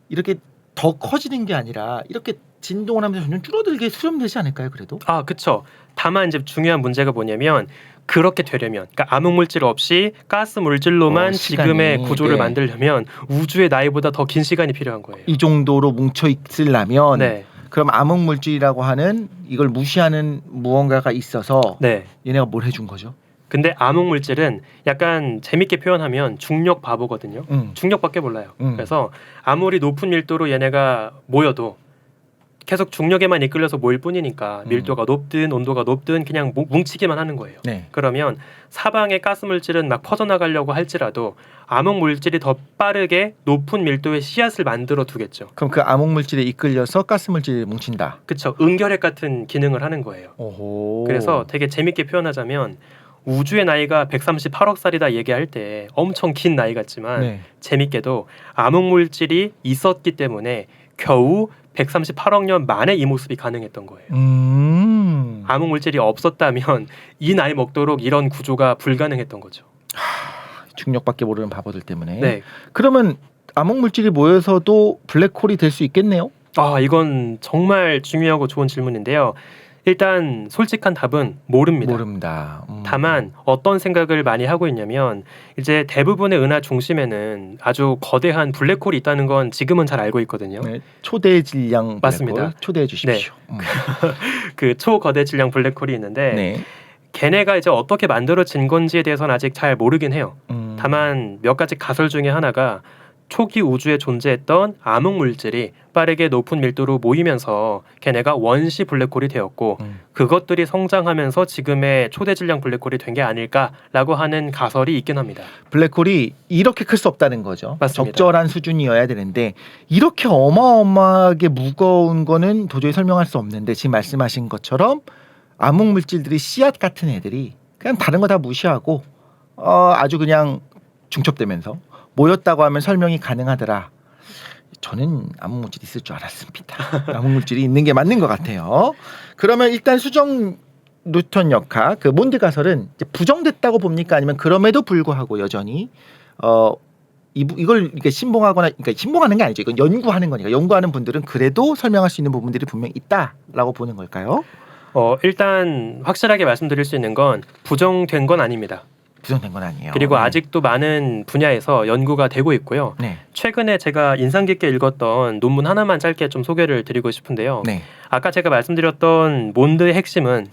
이렇게 더 커지는 게 아니라 이렇게 진동을 하면서 점점 줄어들게 수렴되지 않을까요? 그래도 아, 그쵸. 다만 이제 중요한 문제가 뭐냐면 그렇게 되려면 그러니까 암흑물질 없이 가스 물질로만 시간이, 지금의 구조를 네. 만들려면 우주의 나이보다 더 긴 시간이 필요한 거예요. 이 정도로 뭉쳐 있으려면 네. 그럼 암흑 물질이라고 하는 이걸 무시하는 무언가가 있어서 네. 얘네가 뭘 해준 거죠? 근데 암흑물질은 약간 재밌게 표현하면 중력 바보거든요. 중력밖에 몰라요. 그래서 아무리 높은 밀도로 얘네가 모여도 계속 중력에만 이끌려서 모일 뿐이니까 밀도가 높든 온도가 높든 그냥 뭉치기만 하는 거예요. 네. 그러면 사방의 가스물질은 막 퍼져나가려고 할지라도 암흑물질이 더 빠르게 높은 밀도의 씨앗을 만들어 두겠죠. 그럼 그 암흑 물질에 이끌려서 가스 물질이 뭉친다. 그렇죠. 응결핵 같은 기능을 하는 거예요. 오호. 그래서 되게 재밌게 표현하자면 우주의 나이가 138억 살이다 얘기할 때 엄청 긴 나이 같지만 네. 재밌게도 암흑물질이 있었기 때문에 겨우 138억 년 만에 이 모습이 가능했던 거예요. 암흑물질이 없었다면 이 나이 먹도록 이런 구조가 불가능했던 거죠. 중력밖에 모르는 바보들 때문에. 네. 그러면 암흑 물질이 모여서도 블랙홀이 될 수 있겠네요? 아, 이건 정말 중요하고 좋은 질문인데요. 일단 솔직한 답은 모릅니다. 모릅니다. 다만 어떤 생각을 많이 하고 있냐면 이제 대부분의 은하 중심에는 아주 거대한 블랙홀이 있다는 건 지금은 잘 알고 있거든요. 네, 초대 질량 맞습니다. 블랙홀 초대해 주십시오. 그 초거대 질량 블랙홀이 있는데 네. 걔네가 이제 어떻게 만들어진 건지에 대해서는 아직 잘 모르긴 해요. 다만 몇 가지 가설 중에 하나가 초기 우주에 존재했던 암흑 물질이 빠르게 높은 밀도로 모이면서 걔네가 원시 블랙홀이 되었고 그것들이 성장하면서 지금의 초대 질량 블랙홀이 된 게 아닐까라고 하는 가설이 있긴 합니다. 블랙홀이 이렇게 클 수 없다는 거죠. 맞습니다. 적절한 수준이어야 되는데 이렇게 어마어마하게 무거운 거는 도저히 설명할 수 없는데 지금 말씀하신 것처럼 암흑 물질들이 씨앗 같은 애들이 그냥 다른 거 다 무시하고 아주 그냥 중첩되면서 모였다고 하면 설명이 가능하더라. 저는 암흑 물질이 있을 줄 알았습니다. 암흑 물질이 있는 게 맞는 것 같아요. 그러면 일단 수정 뉴턴 역학 그 몬드 가설은 이제 부정됐다고 봅니까? 아니면 그럼에도 불구하고 여전히 이걸 이렇게 신봉하거나 그러니까 신봉하는 게 아니죠. 이건 연구하는 거니까 연구하는 분들은 그래도 설명할 수 있는 부분들이 분명 있다라고 보는 걸까요? 일단 확실하게 말씀드릴 수 있는 건 부정된 건 아닙니다. 부정된 건 아니에요. 그리고 네. 아직도 많은 분야에서 연구가 되고 있고요. 네. 최근에 제가 인상 깊게 읽었던 논문 하나만 짧게 좀 소개를 드리고 싶은데요. 네. 아까 제가 말씀드렸던 몬드의 핵심은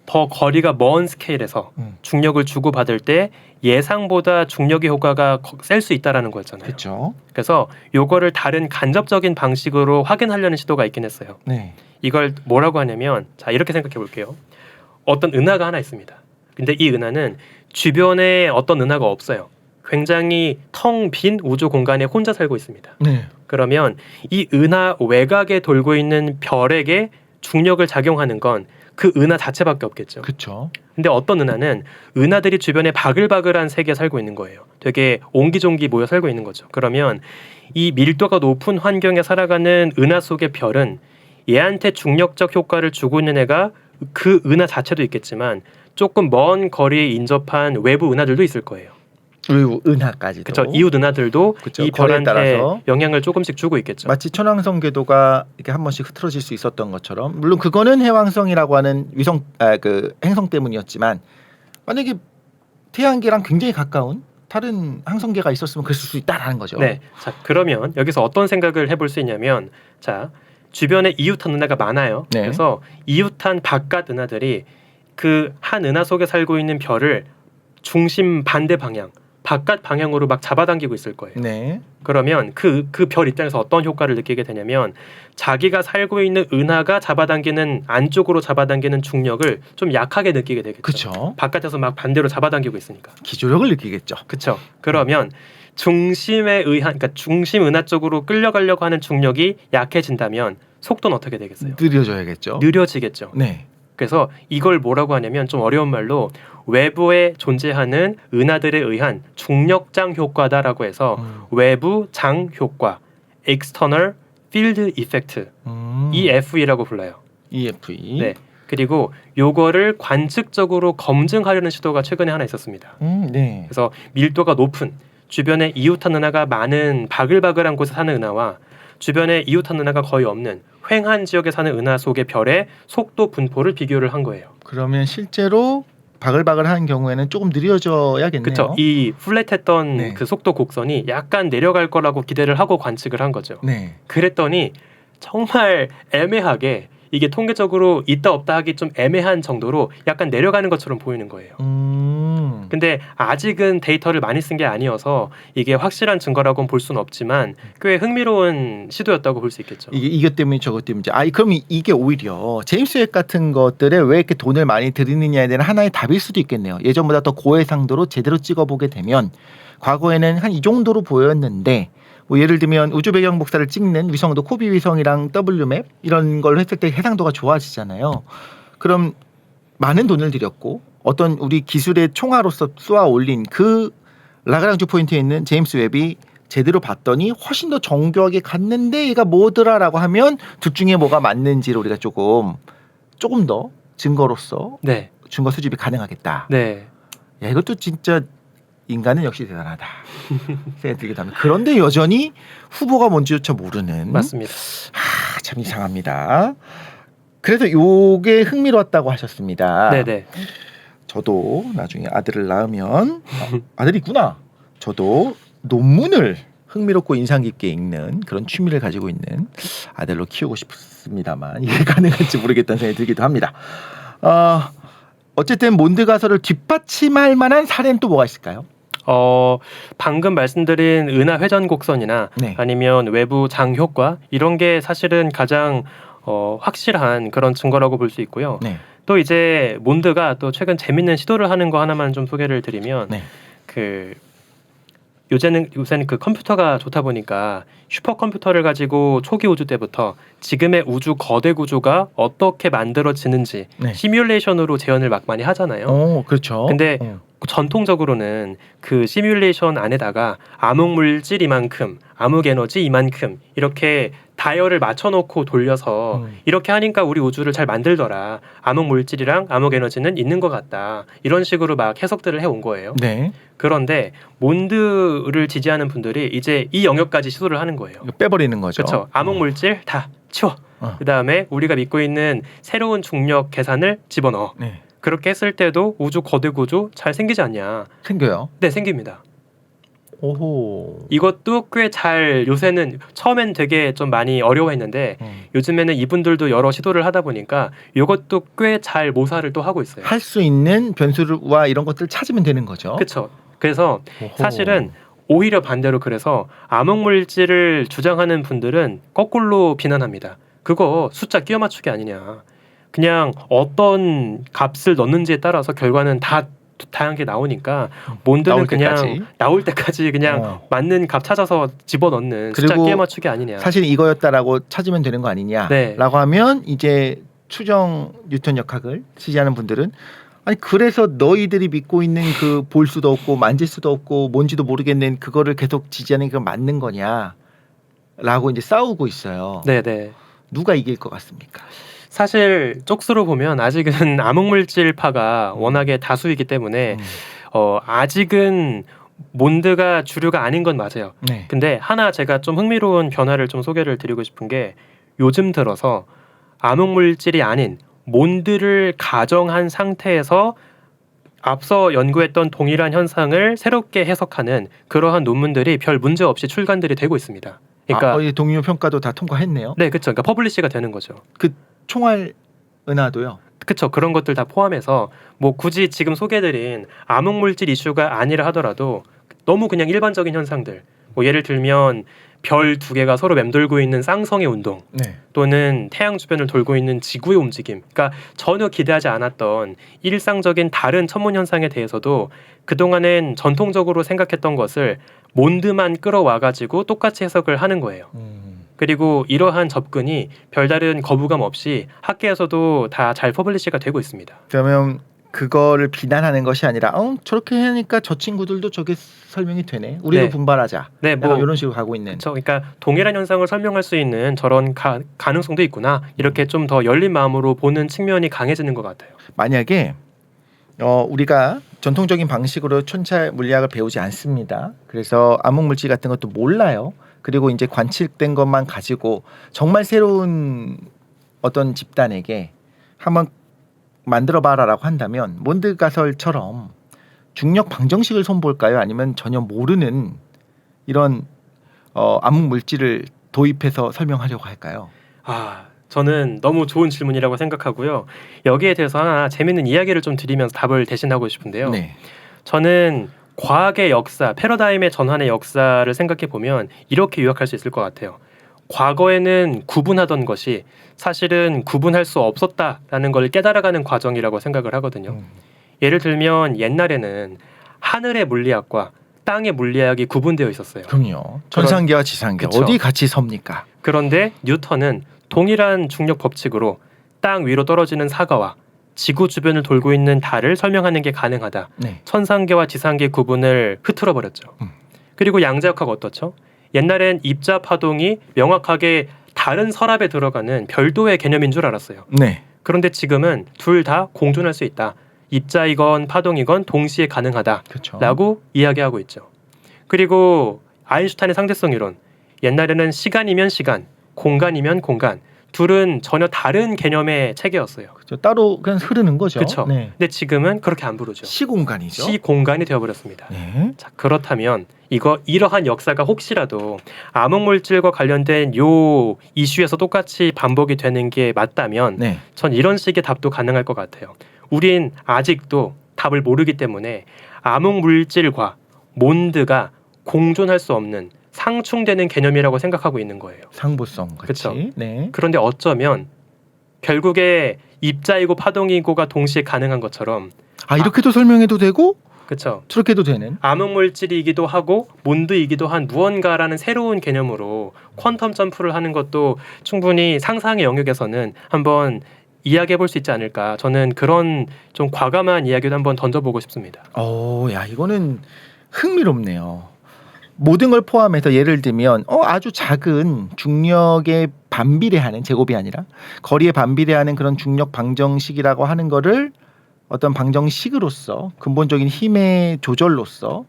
더 거리가 먼 스케일에서 중력을 주고받을 때 예상보다 중력의 효과가 셀 수 있다라는 거였잖아요. 그렇죠. 그래서 요거를 다른 간접적인 방식으로 확인하려는 시도가 있긴 했어요. 네. 이걸 뭐라고 하냐면 자 이렇게 생각해 볼게요. 어떤 은하가 하나 있습니다. 근데 이 은하는 주변에 어떤 은하가 없어요. 굉장히 텅 빈 우주 공간에 혼자 살고 있습니다. 네. 그러면 이 은하 외곽에 돌고 있는 별에게 중력을 작용하는 건 그 은하 자체밖에 없겠죠. 그렇죠. 근데 어떤 은하는 은하들이 주변에 바글바글한 세계에 살고 있는 거예요. 되게 옹기종기 모여 살고 있는 거죠. 그러면 이 밀도가 높은 환경에 살아가는 은하 속의 별은 얘한테 중력적 효과를 주고 있는 애가 그 은하 자체도 있겠지만 조금 먼 거리에 인접한 외부 은하들도 있을 거예요. 그리고 은하까지도. 그렇죠. 이웃 은하들도 그쵸. 이 거리에 별한테 따라서. 영향을 조금씩 주고 있겠죠. 마치 천왕성 궤도가 이렇게 한 번씩 흐트러질 수 있었던 것처럼 물론 그거는 해왕성이라고 하는 위성 그 행성 때문이었지만 만약에 태양계랑 굉장히 가까운 다른 항성계가 있었으면 그랬을 수 있다라는 거죠. 네. 자, 그러면 여기서 어떤 생각을 해볼 수 있냐면 자, 주변에 이웃한 은하가 많아요. 네. 그래서 이웃한 바깥 은하들이 그 한 은하 속에 살고 있는 별을 중심 반대 방향, 바깥 방향으로 막 잡아당기고 있을 거예요. 네. 그러면 그 별 입장에서 어떤 효과를 느끼게 되냐면 자기가 살고 있는 은하가 잡아당기는 안쪽으로 잡아당기는 중력을 좀 약하게 느끼게 되겠죠. 그렇죠. 바깥에서 막 반대로 잡아당기고 있으니까. 기조력을 느끼겠죠. 그렇죠. 그러면 중심에 의한 그러니까 중심 은하 쪽으로 끌려가려고 하는 중력이 약해진다면 속도는 어떻게 되겠어요? 느려져야겠죠. 느려지겠죠. 네. 그래서 이걸 뭐라고 하냐면 좀 어려운 말로 외부에 존재하는 은하들에 의한 중력장 효과다라고 해서 외부 장 효과, external field effect, EFE라고 불러요. EFE. 네. 그리고 요거를 관측적으로 검증하려는 시도가 최근에 하나 있었습니다. 네. 그래서 밀도가 높은 주변에 이웃한 은하가 많은 바글바글한 곳에 사는 은하와 주변에 이웃한 은하가 거의 없는 휑한 지역에 사는 은하 속의 별의 속도 분포를 비교를 한 거예요. 그러면 실제로 바글바글한 경우에는 조금 느려져야겠네요. 그렇죠. 이 플랫했던 네. 그 속도 곡선이 약간 내려갈 거라고 기대를 하고 관측을 한 거죠. 네. 그랬더니 정말 애매하게 이게 통계적으로 있다 없다 하기 좀 애매한 정도로 약간 내려가는 것처럼 보이는 거예요. 근데 아직은 데이터를 많이 쓴 게 아니어서 이게 확실한 증거라고는 볼 수는 없지만 꽤 흥미로운 시도였다고 볼 수 있겠죠. 이게 이것 때문에 저것 때문에 그럼 이게 오히려 제임스 웹 같은 것들에 왜 이렇게 돈을 많이 들이느냐에 대한 하나의 답일 수도 있겠네요. 예전보다 더 고해상도로 제대로 찍어보게 되면 과거에는 한 이 정도로 보였는데 뭐 예를 들면 우주 배경 복사를 찍는 위성도 코비 위성이랑 WMAP 이런 걸 했을 때 해상도가 좋아지잖아요. 그럼 많은 돈을 들였고 어떤 우리 기술의 총알로서 쏘아 올린 그 라그랑주 포인트에 있는 제임스 웹이 제대로 봤더니 훨씬 더 정교하게 갔는데 얘가 뭐더라라고 하면 둘 중에 뭐가 맞는지를 우리가 조금 더 증거로서 네. 증거 수집이 가능하겠다. 네. 야, 이것도 진짜 인간은 역시 대단하다 생각이 들기도 합니다. 그런데 여전히 후보가 뭔지조차 모르는. 맞습니다. 참 이상합니다. 그래서 요게 흥미로웠다고 하셨습니다. 네네. 저도 나중에 아들을 낳으면 아들이 있구나. 저도 논문을 흥미롭고 인상 깊게 읽는 그런 취미를 가지고 있는 아들로 키우고 싶습니다만 이게 가능할지 모르겠다는 생각이 들기도 합니다. 어쨌든 몬드 가설을 뒷받침할 만한 사례는 또 뭐가 있을까요? 방금 말씀드린 은하 회전 곡선이나 네. 아니면 외부 장 효과 이런 게 사실은 가장 확실한 그런 증거라고 볼 수 있고요. 네. 또 이제 몬드가 또 최근 재밌는 시도를 하는 거 하나만 좀 소개를 드리면 네. 요새는 그 컴퓨터가 좋다 보니까 슈퍼컴퓨터를 가지고 초기 우주 때부터 지금의 우주 거대 구조가 어떻게 만들어지는지 네. 시뮬레이션으로 재현을 막 많이 하잖아요. 그렇죠. 근데 전통적으로는 그 시뮬레이션 안에다가 암흑 물질 이만큼, 암흑 에너지 이만큼 이렇게 다이얼을 맞춰놓고 돌려서 이렇게 하니까 우리 우주를 잘 만들더라. 암흑 물질이랑 암흑 에너지는 있는 것 같다. 이런 식으로 막 해석들을 해온 거예요. 네. 그런데 몬드를 지지하는 분들이 이제 이 영역까지 시도를 하는 거예요. 이거 빼버리는 거죠. 그렇죠. 암흑 물질 다 치워. 그 다음에 우리가 믿고 있는 새로운 중력 계산을 집어넣어. 네. 그렇게 했을 때도 우주 거대 구조 잘 생기지 않냐? 생겨요. 네, 생깁니다. 오호. 이것도 꽤 잘 요새는 처음엔 되게 좀 많이 어려워했는데 요즘에는 이분들도 여러 시도를 하다 보니까 이것도 꽤 잘 모사를 또 하고 있어요. 할 수 있는 변수와 이런 것들을 찾으면 되는 거죠. 그렇죠. 그래서 오호. 사실은 오히려 반대로 그래서 암흑 물질을 주장하는 분들은 거꾸로 비난합니다. 그거 숫자 끼워 맞추기 아니냐. 그냥 어떤 값을 넣는지에 따라서 결과는 다 다양한 게 나오니까 몬드는 나올 그냥 때까지. 나올 때까지 그냥 맞는 값 찾아서 집어넣는 숫자 그리고 끼워 맞추기 아니냐. 사실 이거였다라고 찾으면 되는 거 아니냐라고 네. 하면 이제 추정 뉴턴 역학을 지지하는 분들은 아니 그래서 너희들이 믿고 있는 그 볼 수도 없고 만질 수도 없고 뭔지도 모르겠는 그거를 계속 지지하는 게 맞는 거냐라고 이제 싸우고 있어요. 네네. 누가 이길 것 같습니까? 사실 쪽수로 보면 아직은 암흑물질파가 워낙에 다수이기 때문에 아직은 몬드가 주류가 아닌 건 맞아요. 네. 근데 하나 제가 좀 흥미로운 변화를 좀 소개를 드리고 싶은 게 요즘 들어서 암흑물질이 아닌 몬드를 가정한 상태에서 앞서 연구했던 동일한 현상을 새롭게 해석하는 그러한 논문들이 별 문제 없이 출간들이 되고 있습니다. 그러니까 동료 평가도 다 통과했네요. 네, 그렇죠. 그러니까 퍼블리시가 되는 거죠. 그 총알 은하도요. 그렇죠. 그런 것들 다 포함해서 뭐 굳이 지금 소개드린 암흑물질 이슈가 아니라 하더라도 너무 그냥 일반적인 현상들. 뭐 예를 들면 별 두 개가 서로 맴돌고 있는 쌍성의 운동 네. 또는 태양 주변을 돌고 있는 지구의 움직임. 그러니까 전혀 기대하지 않았던 일상적인 다른 천문 현상에 대해서도 그동안엔 전통적으로 생각했던 것을 몬드만 끌어와가지고 똑같이 해석을 하는 거예요. 그리고 이러한 접근이 별다른 거부감 없이 학계에서도 다 잘 퍼블리시가 되고 있습니다. 그러면 그거를 비난하는 것이 아니라 저렇게 하니까 저 친구들도 저게 설명이 되네. 우리도 네. 분발하자. 네, 약간 뭐 이런 식으로 가고 있는. 그렇죠. 그러니까 동일한 현상을 설명할 수 있는 저런 가능성도 있구나. 이렇게 좀 더 열린 마음으로 보는 측면이 강해지는 것 같아요. 만약에 우리가 전통적인 방식으로 촌철 물리학을 배우지 않습니다. 그래서 암흑 물질 같은 것도 몰라요. 그리고 이제 관측된 것만 가지고 정말 새로운 어떤 집단에게 한번 만들어봐라라고 한다면 몬드가설처럼 중력 방정식을 손볼까요? 아니면 전혀 모르는 이런 암흑 물질을 도입해서 설명하려고 할까요? 저는 너무 좋은 질문이라고 생각하고요. 여기에 대해서 하나 재밌는 이야기를 좀 드리면서 답을 대신하고 싶은데요. 네. 저는 과학의 역사, 패러다임의 전환의 역사를 생각해 보면 이렇게 요약할 수 있을 것 같아요. 과거에는 구분하던 것이 사실은 구분할 수 없었다라는 걸 깨달아가는 과정이라고 생각을 하거든요. 예를 들면 옛날에는 하늘의 물리학과 땅의 물리학이 구분되어 있었어요. 그럼요. 천상계와 지상계 그쵸. 어디 같이 섭니까? 그런데 뉴턴은 동일한 중력 법칙으로 땅 위로 떨어지는 사과와 지구 주변을 돌고 있는 달을 설명하는 게 가능하다. 네. 천상계와 지상계 구분을 흐트러 버렸죠. 그리고 양자역학은 어떻죠? 옛날엔 입자 파동이 명확하게 다른 서랍에 들어가는 별도의 개념인 줄 알았어요. 네. 그런데 지금은 둘 다 공존할 수 있다. 입자이건 파동이건 동시에 가능하다라고 그렇죠. 이야기하고 있죠. 그리고 아인슈타인의 상대성 이론. 옛날에는 시간이면 시간, 공간이면 공간. 둘은 전혀 다른 개념의 체계였어요. 그렇죠. 따로 그냥 흐르는 거죠. 그렇죠. 네. 근데 지금은 그렇게 안 부르죠. 시공간이죠. 시공간이 되어버렸습니다. 네. 자, 그렇다면 이러한 역사가 혹시라도 암흑물질과 관련된 요 이슈에서 똑같이 반복이 되는 게 맞다면 네. 전 이런 식의 답도 가능할 것 같아요. 우린 아직도 답을 모르기 때문에 암흑물질과 몬드가 공존할 수 없는 상충되는 개념이라고 생각하고 있는 거예요. 상보성 같이. 그쵸. 네. 그런데 어쩌면 결국에 입자이고 파동이고가 동시에 가능한 것처럼 이렇게도 설명해도 되고 그렇죠. 저렇게도 되는. 암흑물질이기도 하고 몬드이기도 한 무언가라는 새로운 개념으로 퀀텀 점프를 하는 것도 충분히 상상의 영역에서는 한번 이야기해 볼 수 있지 않을까. 저는 그런 좀 과감한 이야기도 한번 던져보고 싶습니다. 야 이거는 흥미롭네요. 모든 걸 포함해서 예를 들면 아주 작은 중력에 반비례하는 제곱이 아니라 거리에 반비례하는 그런 중력 방정식이라고 하는 거를 어떤 방정식으로서 근본적인 힘의 조절로서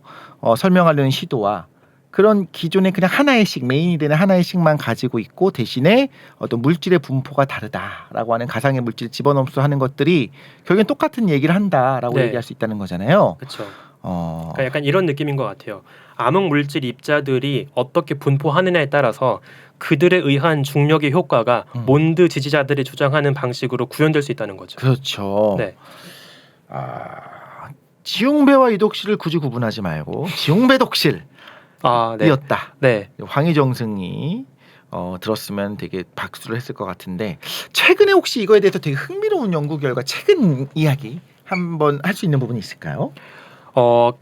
설명하려는 시도와 그런 기존의 그냥 하나의 식 메인이 되는 하나의 식만 가지고 있고 대신에 어떤 물질의 분포가 다르다라고 하는 가상의 물질을 집어넣어서 하는 것들이 결국엔 똑같은 얘기를 한다라고 네. 얘기할 수 있다는 거잖아요. 그렇죠. 어, 그러니까 약간 이런 느낌인 것 같아요. 암흑물질 입자들이 어떻게 분포하느냐에 따라서 그들에 의한 중력의 효과가 몬드 지지자들이 주장하는 방식으로 구현될 수 있다는 거죠. 그렇죠. 네. 지용배와 이독실을 굳이 구분하지 말고 지용배 독실이었다. 네. 황희정승이 들었으면 되게 박수를 했을 것 같은데 최근에 혹시 이거에 대해서 되게 흥미로운 연구 결과 최근 이야기 한번 할 수 있는 부분이 있을까요?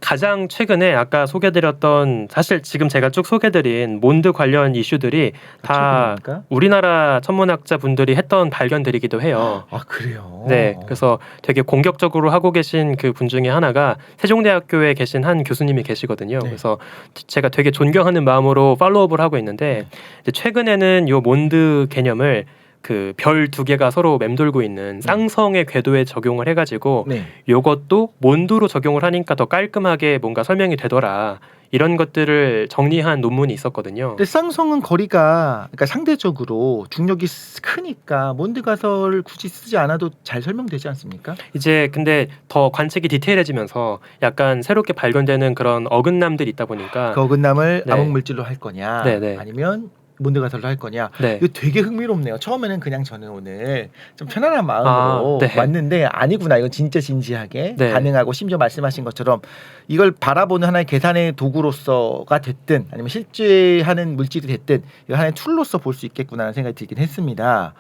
가장 최근에 아까 소개드렸던 사실 지금 제가 쭉 소개드린 몬드 관련 이슈들이 다 최근입니까? 우리나라 천문학자 분들이 했던 발견들이기도 해요. 그래요? 네, 그래서 되게 공격적으로 하고 계신 그 분 중에 하나가 세종대학교에 계신 한 교수님이 계시거든요. 네. 그래서 제가 되게 존경하는 마음으로 팔로우업을 하고 있는데 이제 최근에는 요 몬드 개념을 그 별 두 개가 서로 맴돌고 있는 쌍성의 궤도에 적용을 해가지고 네. 요것도 몬드로 적용을 하니까 더 깔끔하게 뭔가 설명이 되더라. 이런 것들을 정리한 논문이 있었거든요. 근데 쌍성은 거리가 그러니까 상대적으로 중력이 크니까 몬드 가설을 굳이 쓰지 않아도 잘 설명되지 않습니까? 이제 근데 더 관측이 디테일해지면서 약간 새롭게 발견되는 그런 어긋남들이 있다 보니까 그 어긋남을 네. 암흑 물질로 할 거냐, 네. 아니면 몬드 가설로 할 거냐. 네. 이거 되게 흥미롭네요. 처음에는 그냥 저는 오늘 좀 편안한 마음으로 네. 왔는데 아니구나. 이건 진짜 진지하게 네. 가능하고 심지어 말씀하신 것처럼 이걸 바라보는 하나의 계산의 도구로서가 됐든 아니면 실제 하는 물질이 됐든 이거 하나의 툴로서 볼 수 있겠구나라는 생각이 들긴 했습니다.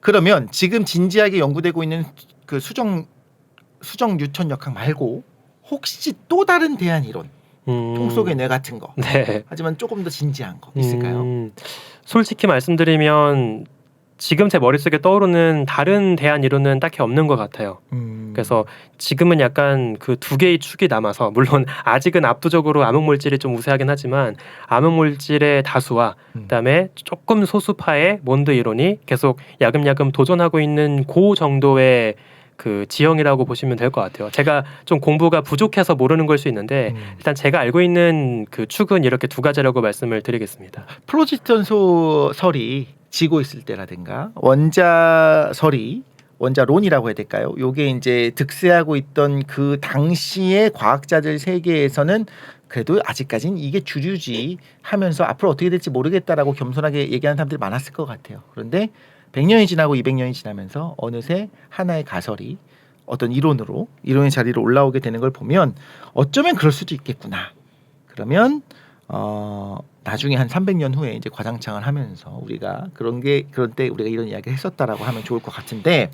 그러면 지금 진지하게 연구되고 있는 그 수정 뉴턴 역학 말고 혹시 또 다른 대안 이론, 통 속의 뇌 같은 거. 네. 하지만 조금 더 진지한 거 있을까요? 솔직히 말씀드리면 지금 제 머릿속에 떠오르는 다른 대안 이론은 딱히 없는 것 같아요. 그래서 지금은 약간 그 두 개의 축이 남아서 물론 아직은 압도적으로 암흑 물질이 좀 우세하긴 하지만 암흑 물질의 다수와 그다음에 조금 소수파의 몬드 이론이 계속 야금야금 도전하고 있는 그 정도의 그 지형이라고 보시면 될 것 같아요. 제가 좀 공부가 부족해서 모르는 걸 수 있는데 일단 제가 알고 있는 그 축은 이렇게 두 가지라고 말씀을 드리겠습니다. 플로지스톤 설이 지고 있을 때라든가 원자설이 원자론이라고 해야 될까요? 요게 이제 득세하고 있던 그 당시의 과학자들 세계에서는 그래도 아직까지는 이게 주류지 하면서 앞으로 어떻게 될지 모르겠다라고 겸손하게 얘기하는 사람들이 많았을 것 같아요. 그런데 100년이 지나고 200년이 지나면서 어느새 하나의 가설이 어떤 이론의 자리로 올라오게 되는 걸 보면 어쩌면 그럴 수도 있겠구나. 그러면 나중에 한 300년 후에 이제 과장창을 하면서 우리가 그런 때 우리가 이런 이야기를 했었다라고 하면 좋을 것 같은데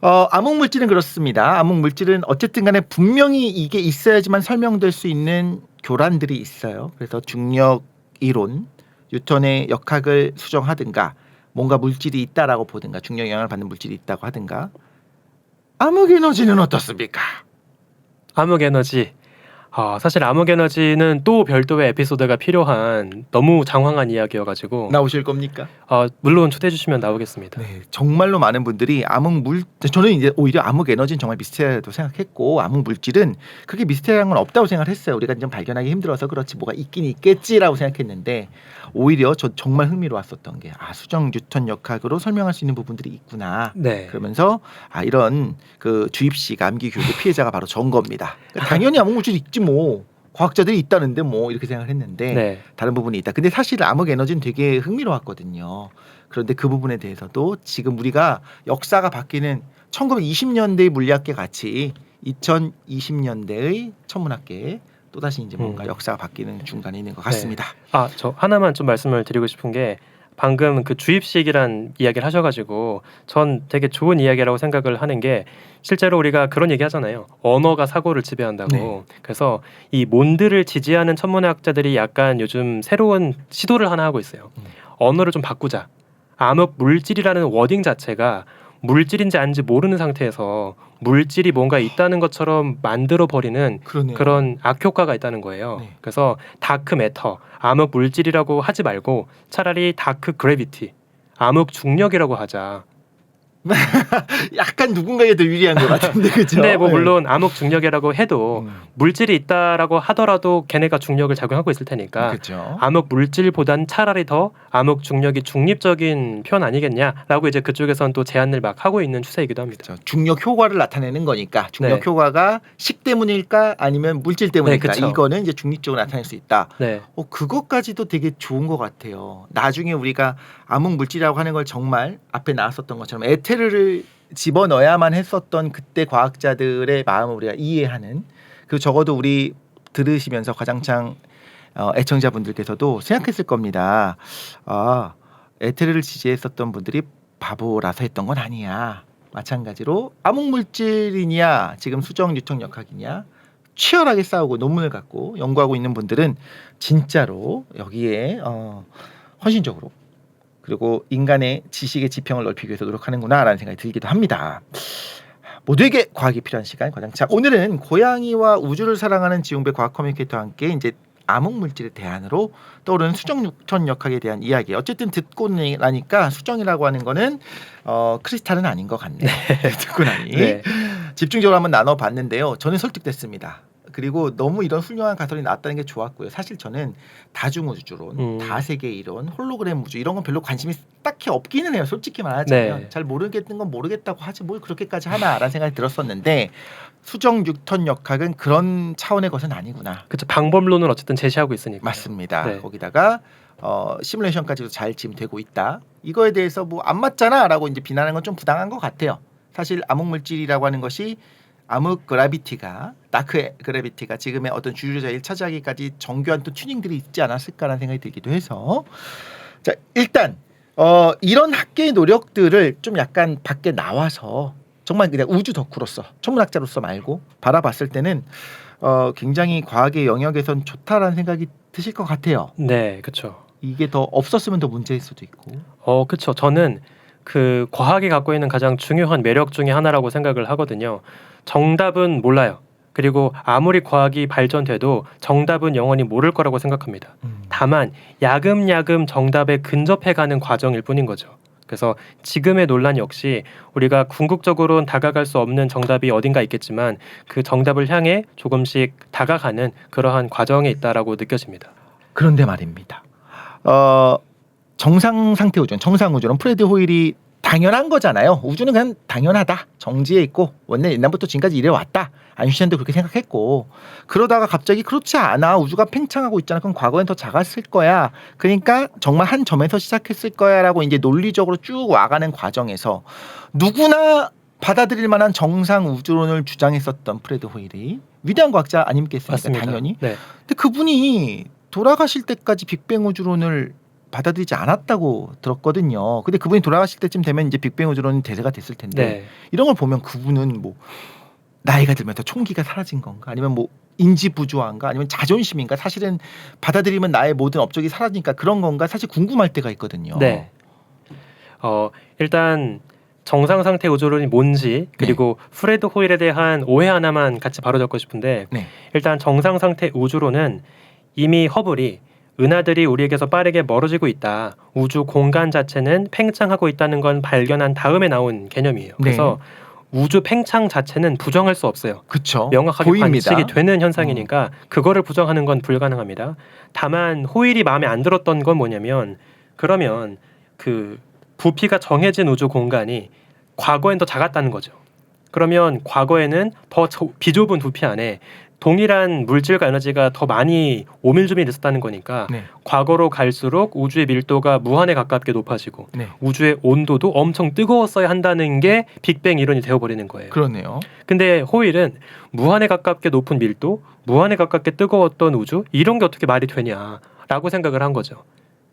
암흑 물질은 그렇습니다. 암흑 물질은 어쨌든 간에 분명히 이게 있어야지만 설명될 수 있는 교란들이 있어요. 그래서 중력 이론, 뉴턴의 역학을 수정하든가 뭔가 물질이 있다라고 보든가 중력 영향을 받는 물질이 있다고 하든가 암흑 에너지는 어떻습니까? 암흑 에너지. 사실 암흑 에너지는 또 별도의 에피소드가 필요한 너무 장황한 이야기여가지고 나오실 겁니까? 물론 초대해 주시면 나오겠습니다. 네, 정말로 많은 분들이 저는 이제 오히려 암흑 에너지는 정말 미스테리하다고 생각했고 암흑 물질은 그렇게 미스테리한 건 없다고 생각했어요. 우리가 좀 발견하기 힘들어서 그렇지 뭐가 있긴 있겠지라고 생각했는데 오히려 저 정말 흥미로웠었던 게 수정 뉴턴 역학으로 설명할 수 있는 부분들이 있구나. 네. 그러면서 이런 그 주입식 암기 교육의 피해자가 바로 전 겁니다. 그러니까 당연히 암흑 물질이 있지 뭐. 과학자들이 있다는데 뭐 이렇게 생각을 했는데 네. 다른 부분이 있다. 근데 사실 암흑 에너지는 되게 흥미로웠거든요. 그런데 그 부분에 대해서도 지금 우리가 역사가 바뀌는 1920년대의 물리학계 같이 2020년대의 천문학계 또다시 이제 뭔가 역사가 바뀌는 중간에 있는 것 같습니다. 저 하나만 좀 말씀을 드리고 싶은 게 방금 그 주입식이란 이야기를 하셔가지고 전 되게 좋은 이야기라고 생각을 하는 게 실제로 우리가 그런 얘기 하잖아요. 언어가 사고를 지배한다고. 네. 그래서 이 몬드를 지지하는 천문학자들이 약간 요즘 새로운 시도를 하나 하고 있어요. 언어를 좀 바꾸자. 암흑 물질이라는 워딩 자체가 물질인지 아닌지 모르는 상태에서 물질이 뭔가 있다는 것처럼 만들어 버리는 그러네요. 그런 악효과가 있다는 거예요. 네. 그래서 다크 매터, 암흑 물질이라고 하지 말고 차라리 다크 그래비티, 암흑 중력이라고 하자. 약간 누군가에 더 유리한 것 같은데 그죠? 근데 뭐 물론 암흑 중력이라고 해도 음. 물질이 있다라고 하더라도 걔네가 중력을 작용하고 있을 테니까 그렇죠. 암흑 물질보단 차라리 더 암흑 중력이 중립적인 표현 아니겠냐라고 이제 그쪽에선 또 제안을 막 하고 있는 추세이기도 합니다. 그렇죠. 중력 효과를 나타내는 거니까 중력 네. 효과가 식 때문일까 아니면 물질 때문일까 네, 그쵸. 이거는 이제 중립적으로 나타낼 수 있다. 네. 그것까지도 되게 좋은 것 같아요. 나중에 우리가 암흑 물질이라고 하는 걸 정말 앞에 나왔었던 것처럼 에테르를 집어넣어야만 했었던 그때 과학자들의 마음을 우리가 이해하는 그 적어도 우리 들으시면서 과장창 애청자분들께서도 생각했을 겁니다. 에테르를 지지했었던 분들이 바보라서 했던 건 아니야. 마찬가지로 암흑 물질이냐 지금 수정 뉴턴 역학이냐 치열하게 싸우고 논문을 갖고 연구하고 있는 분들은 진짜로 여기에 헌신적으로 그리고 인간의 지식의 지평을 넓히기 위해서 노력하는구나라는 생각이 들기도 합니다. 모두에게 과학이 필요한 시간 과장창. 오늘은 고양이와 우주를 사랑하는 지용배 과학 커뮤니케이터와 함께 이제 암흑 물질의 대안으로 떠오르는 수정 뉴턴 역학에 대한 이야기. 어쨌든 듣고 나니까 수정이라고 하는 거는 크리스탈은 아닌 것 같네요. 듣고 나니 네. 집중적으로 한번 나눠봤는데요. 저는 설득됐습니다. 그리고 너무 이런 훌륭한 가설이 나왔다는 게 좋았고요. 사실 저는 다중우주론, 다세계 이론, 홀로그램 우주 이런 건 별로 관심이 딱히 없기는 해요. 솔직히 말하자면 네. 잘 모르겠는 건 모르겠다고 하지 뭘 그렇게까지 하나라는 생각이 들었었는데 수정 뉴턴 역학은 그런 차원의 것은 아니구나. 그렇죠. 방법론을 어쨌든 제시하고 있으니까. 맞습니다. 네. 거기다가 시뮬레이션까지도 잘 지금 되고 있다. 이거에 대해서 뭐 안 맞잖아라고 이제 비난하는 건 좀 부당한 것 같아요. 사실 암흑 물질이라고 하는 것이 암흑 그래비티가 다크 그래비티가 지금의 어떤 주류 자리를 차지하기까지 정교한 또 튜닝들이 있지 않았을까라는 생각이 들기도 해서 자 일단 이런 학계의 노력들을 좀 약간 밖에 나와서 정말 그냥 우주 덕후로서 천문학자로서 말고 바라봤을 때는 굉장히 과학의 영역에선 좋다라는 생각이 드실 것 같아요. 네, 그렇죠. 이게 더 없었으면 더 문제일 수도 있고. 그렇죠. 저는 그 과학이 갖고 있는 가장 중요한 매력 중에 하나라고 생각을 하거든요. 정답은 몰라요. 그리고 아무리 과학이 발전돼도 정답은 영원히 모를 거라고 생각합니다. 다만 야금야금 정답에 근접해가는 과정일 뿐인 거죠. 그래서 지금의 논란 역시 우리가 궁극적으로는 다가갈 수 없는 정답이 어딘가 있겠지만 그 정답을 향해 조금씩 다가가는 그러한 과정에 있다라고 느껴집니다. 그런데 말입니다. 정상 상태 우주는 정상 우주는 프레드 호일이 당연한 거잖아요. 우주는 그냥 당연하다. 정지해 있고 원래 옛날부터 지금까지 이래 왔다. 아인슈타인도 그렇게 생각했고 그러다가 갑자기 그렇지 않아. 우주가 팽창하고 있잖아. 그럼 과거엔 더 작았을 거야. 그러니까 정말 한 점에서 시작했을 거야라고 이제 논리적으로 쭉 와가는 과정에서 누구나 받아들일 만한 정상 우주론을 주장했었던 프레드 호일이 위대한 과학자 아니겠습니까? 맞습니다. 당연히. 네. 근데 그분이 돌아가실 때까지 빅뱅 우주론을 받아들이지 않았다고 들었거든요. 근데 그분이 돌아가실 때쯤 되면 이제 빅뱅 우주론이 대세가 됐을 텐데 네. 이런 걸 보면 그분은 뭐 나이가 들면서 총기가 사라진 건가? 아니면 뭐 인지 부조화인가? 아니면 자존심인가? 사실은 받아들이면 나의 모든 업적이 사라지니까 그런 건가? 사실 궁금할 때가 있거든요. 네. 일단 정상 상태 우주론이 뭔지 그리고 프레드 호일에 대한 오해 하나만 같이 바로잡고 싶은데 네. 일단 정상 상태 우주론은 이미 허블이 은하들이 우리에게서 빠르게 멀어지고 있다. 우주 공간 자체는 팽창하고 있다는 건 발견한 다음에 나온 개념이에요. 그래서 우주 팽창 자체는 부정할 수 없어요. 그렇죠. 명확하게 보입니다. 관측이 되는 현상이니까 그거를 부정하는 건 불가능합니다. 다만 호일이 마음에 안 들었던 건 뭐냐면 그러면 그 부피가 정해진 우주 공간이 과거엔 더 작았다는 거죠. 그러면 과거에는 더 비좁은 부피 안에 동일한 물질과 에너지가 더 많이 오밀조밀 있었다는 거니까 네. 과거로 갈수록 우주의 밀도가 무한에 가깝게 높아지고 네. 우주의 온도도 엄청 뜨거웠어야 한다는 게 빅뱅 이론이 되어버리는 거예요. 그러네요. 근데 호일은 무한에 가깝게 높은 밀도, 무한에 가깝게 뜨거웠던 우주 이런 게 어떻게 말이 되냐라고 생각을 한 거죠.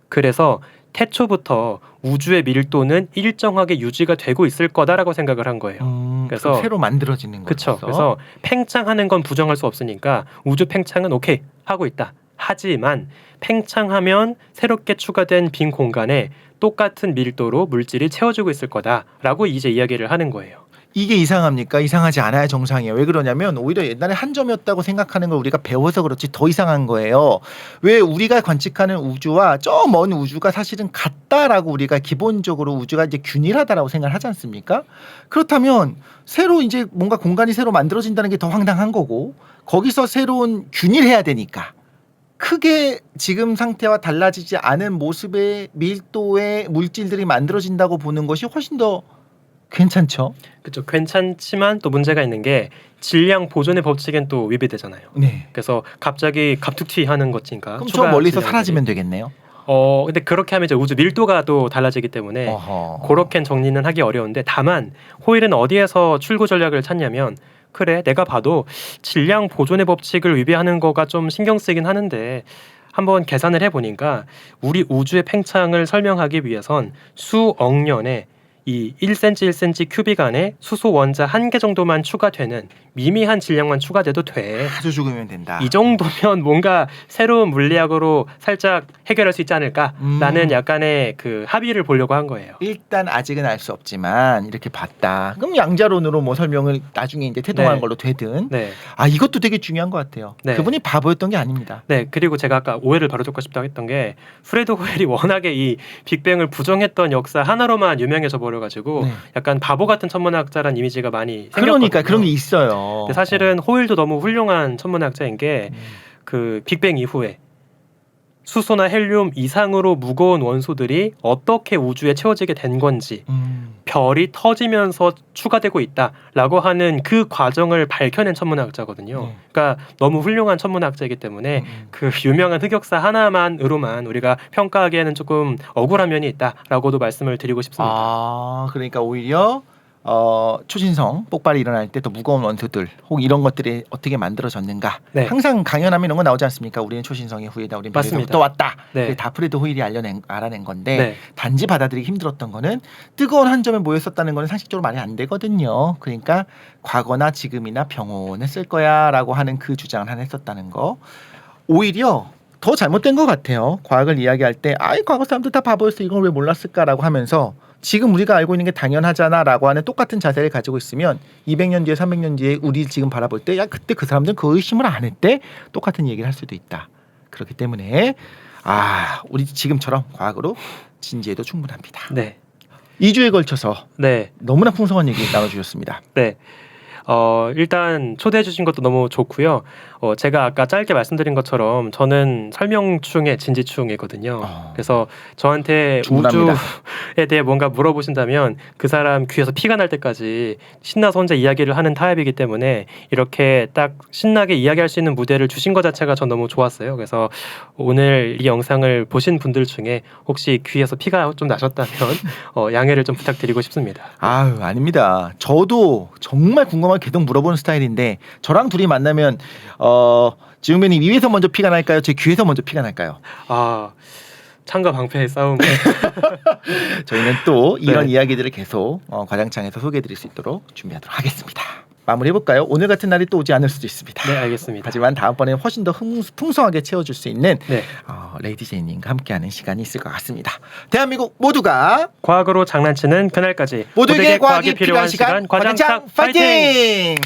그래서 태초부터 우주의 밀도는 일정하게 유지가 되고 있을 거다라고 생각을 한 거예요. 그래서 새로 만들어지는 거죠. 그렇죠. 그래서 팽창하는 건 부정할 수 없으니까 우주 팽창은 오케이 하고 있다. 하지만 팽창하면 새롭게 추가된 빈 공간에 똑같은 밀도로 물질이 채워지고 있을 거다라고 이제 이야기를 하는 거예요. 이게 이상합니까? 이상하지 않아야 정상이에요. 왜 그러냐면 오히려 옛날에 한 점이었다고 생각하는 걸 우리가 배워서 그렇지 더 이상한 거예요. 왜 우리가 관측하는 우주와 저 먼 우주가 사실은 같다라고 우리가 기본적으로 우주가 이제 균일하다라고 생각을 하지 않습니까? 그렇다면 새로 이제 뭔가 공간이 새로 만들어진다는 게 더 황당한 거고 거기서 새로운 균일해야 되니까 크게 지금 상태와 달라지지 않은 모습의 밀도의 물질들이 만들어진다고 보는 것이 훨씬 더 괜찮죠. 그렇죠. 괜찮지만 또 문제가 있는 게 질량 보존의 법칙엔 또 위배되잖아요. 네. 그래서 갑자기 갑툭튀하는 것이니까. 그럼 저 멀리서 질량들이. 사라지면 되겠네요. 근데 그렇게 하면 이제 우주 밀도가 또 달라지기 때문에 어허. 그렇게 정리는 하기 어려운데 다만 호일은 어디에서 출구 전략을 찾냐면 그래 내가 봐도 질량 보존의 법칙을 위배하는 거가 좀 신경 쓰이긴 하는데 한번 계산을 해보니까 우리 우주의 팽창을 설명하기 위해선 수억 년에 이 1cm 1cm 큐빅 안에 수소 원자 1개 정도만 추가되는 미미한 질량만 추가돼도 돼. 아주 죽으면 된다. 이 정도면 뭔가 새로운 물리학으로 살짝 해결할 수 있지 않을까라는 약간의 그 합의를 보려고 한 거예요. 일단 아직은 알 수 없지만 이렇게 봤다. 그럼 양자론으로 뭐 설명을 나중에 이제 태동하는 네. 걸로 되든. 네. 아 이것도 되게 중요한 것 같아요. 네. 그분이 바보였던 게 아닙니다. 네, 그리고 제가 아까 오해를 바로잡고 싶다고 했던 게 프레드 호일이 워낙에 이 빅뱅을 부정했던 역사 하나로만 유명해져 버려가지고 네. 약간 바보 같은 천문학자란 이미지가 많이 생겼거든요. 그러니까 그런 게 있어요. 근데 사실은 호일도 너무 훌륭한 천문학자인 게 그 빅뱅 이후에 수소나 헬륨 이상으로 무거운 원소들이 어떻게 우주에 채워지게 된 건지 별이 터지면서 추가되고 있다라고 하는 그 과정을 밝혀낸 천문학자거든요. 그러니까 너무 훌륭한 천문학자이기 때문에 그 유명한 흑역사 하나만으로만 우리가 평가하기에는 조금 억울한 면이 있다라고도 말씀을 드리고 싶습니다. 아 그러니까 오히려 초신성 폭발이 일어날 때 더 무거운 원소들 혹 이런 것들이 어떻게 만들어졌는가. 네. 항상 강연하면 이런 거 나오지 않습니까? 우리는 초신성의 후예다. 우리는 별에서부터 왔다. 네. 그게 다 프레드 호일이 알아낸 건데 네. 단지 받아들이기 힘들었던 거는 뜨거운 한 점에 모였었다는 거는 상식적으로 말이 안 되거든요. 그러니까 과거나 지금이나 병원에 쓸 거야라고 하는 그 주장을 하나 했었다는 거. 오히려 더 잘못된 것 같아요. 과학을 이야기할 때 아이 과거 사람들 다 바보였어. 이걸 왜 몰랐을까라고 하면서 지금 우리가 알고 있는 게 당연하잖아라고 하는 똑같은 자세를 가지고 있으면 200년 뒤에 300년 뒤에 우리 지금 바라볼 때 야 그때 그 사람들은 그 의심을 안 했대 똑같은 얘기를 할 수도 있다. 그렇기 때문에 우리 지금처럼 과학으로 진지해도 충분합니다. 네. 2주에 걸쳐서 네. 너무나 풍성한 얘기 나눠주셨습니다. 네. 일단 초대해 주신 것도 너무 좋고요. 제가 아까 짧게 말씀드린 것처럼 저는 설명충의 진지충이거든요. 그래서 저한테 충분합니다. 우주에 대해 뭔가 물어보신다면 그 사람 귀에서 피가 날 때까지 신나서 혼자 이야기를 하는 타입이기 때문에 이렇게 딱 신나게 이야기할 수 있는 무대를 주신 것 자체가 전 너무 좋았어요. 그래서 오늘 이 영상을 보신 분들 중에 혹시 귀에서 피가 좀 나셨다면 양해를 좀 부탁드리고 싶습니다. 아닙니다. 저도 정말 궁금하게 계속 물어보는 스타일인데 저랑 둘이 만나면 지웅배님 입에서 먼저 피가 날까요? 제 귀에서 먼저 피가 날까요? 창과 방패의 싸움. 저희는 또 이런 네. 이야기들을 계속 과장창에서 소개해드릴 수 있도록 준비하도록 하겠습니다. 마무리해볼까요? 오늘 같은 날이 또 오지 않을 수도 있습니다. 네, 알겠습니다. 하지만 다음번에는 훨씬 더 풍성하게 채워줄 수 있는 네. 레이디 제이님과 함께하는 시간이 있을 것 같습니다. 대한민국 모두가 과학으로 장난치는 그날까지 모두에게 과학이 필요한 시간 과장창 파이팅!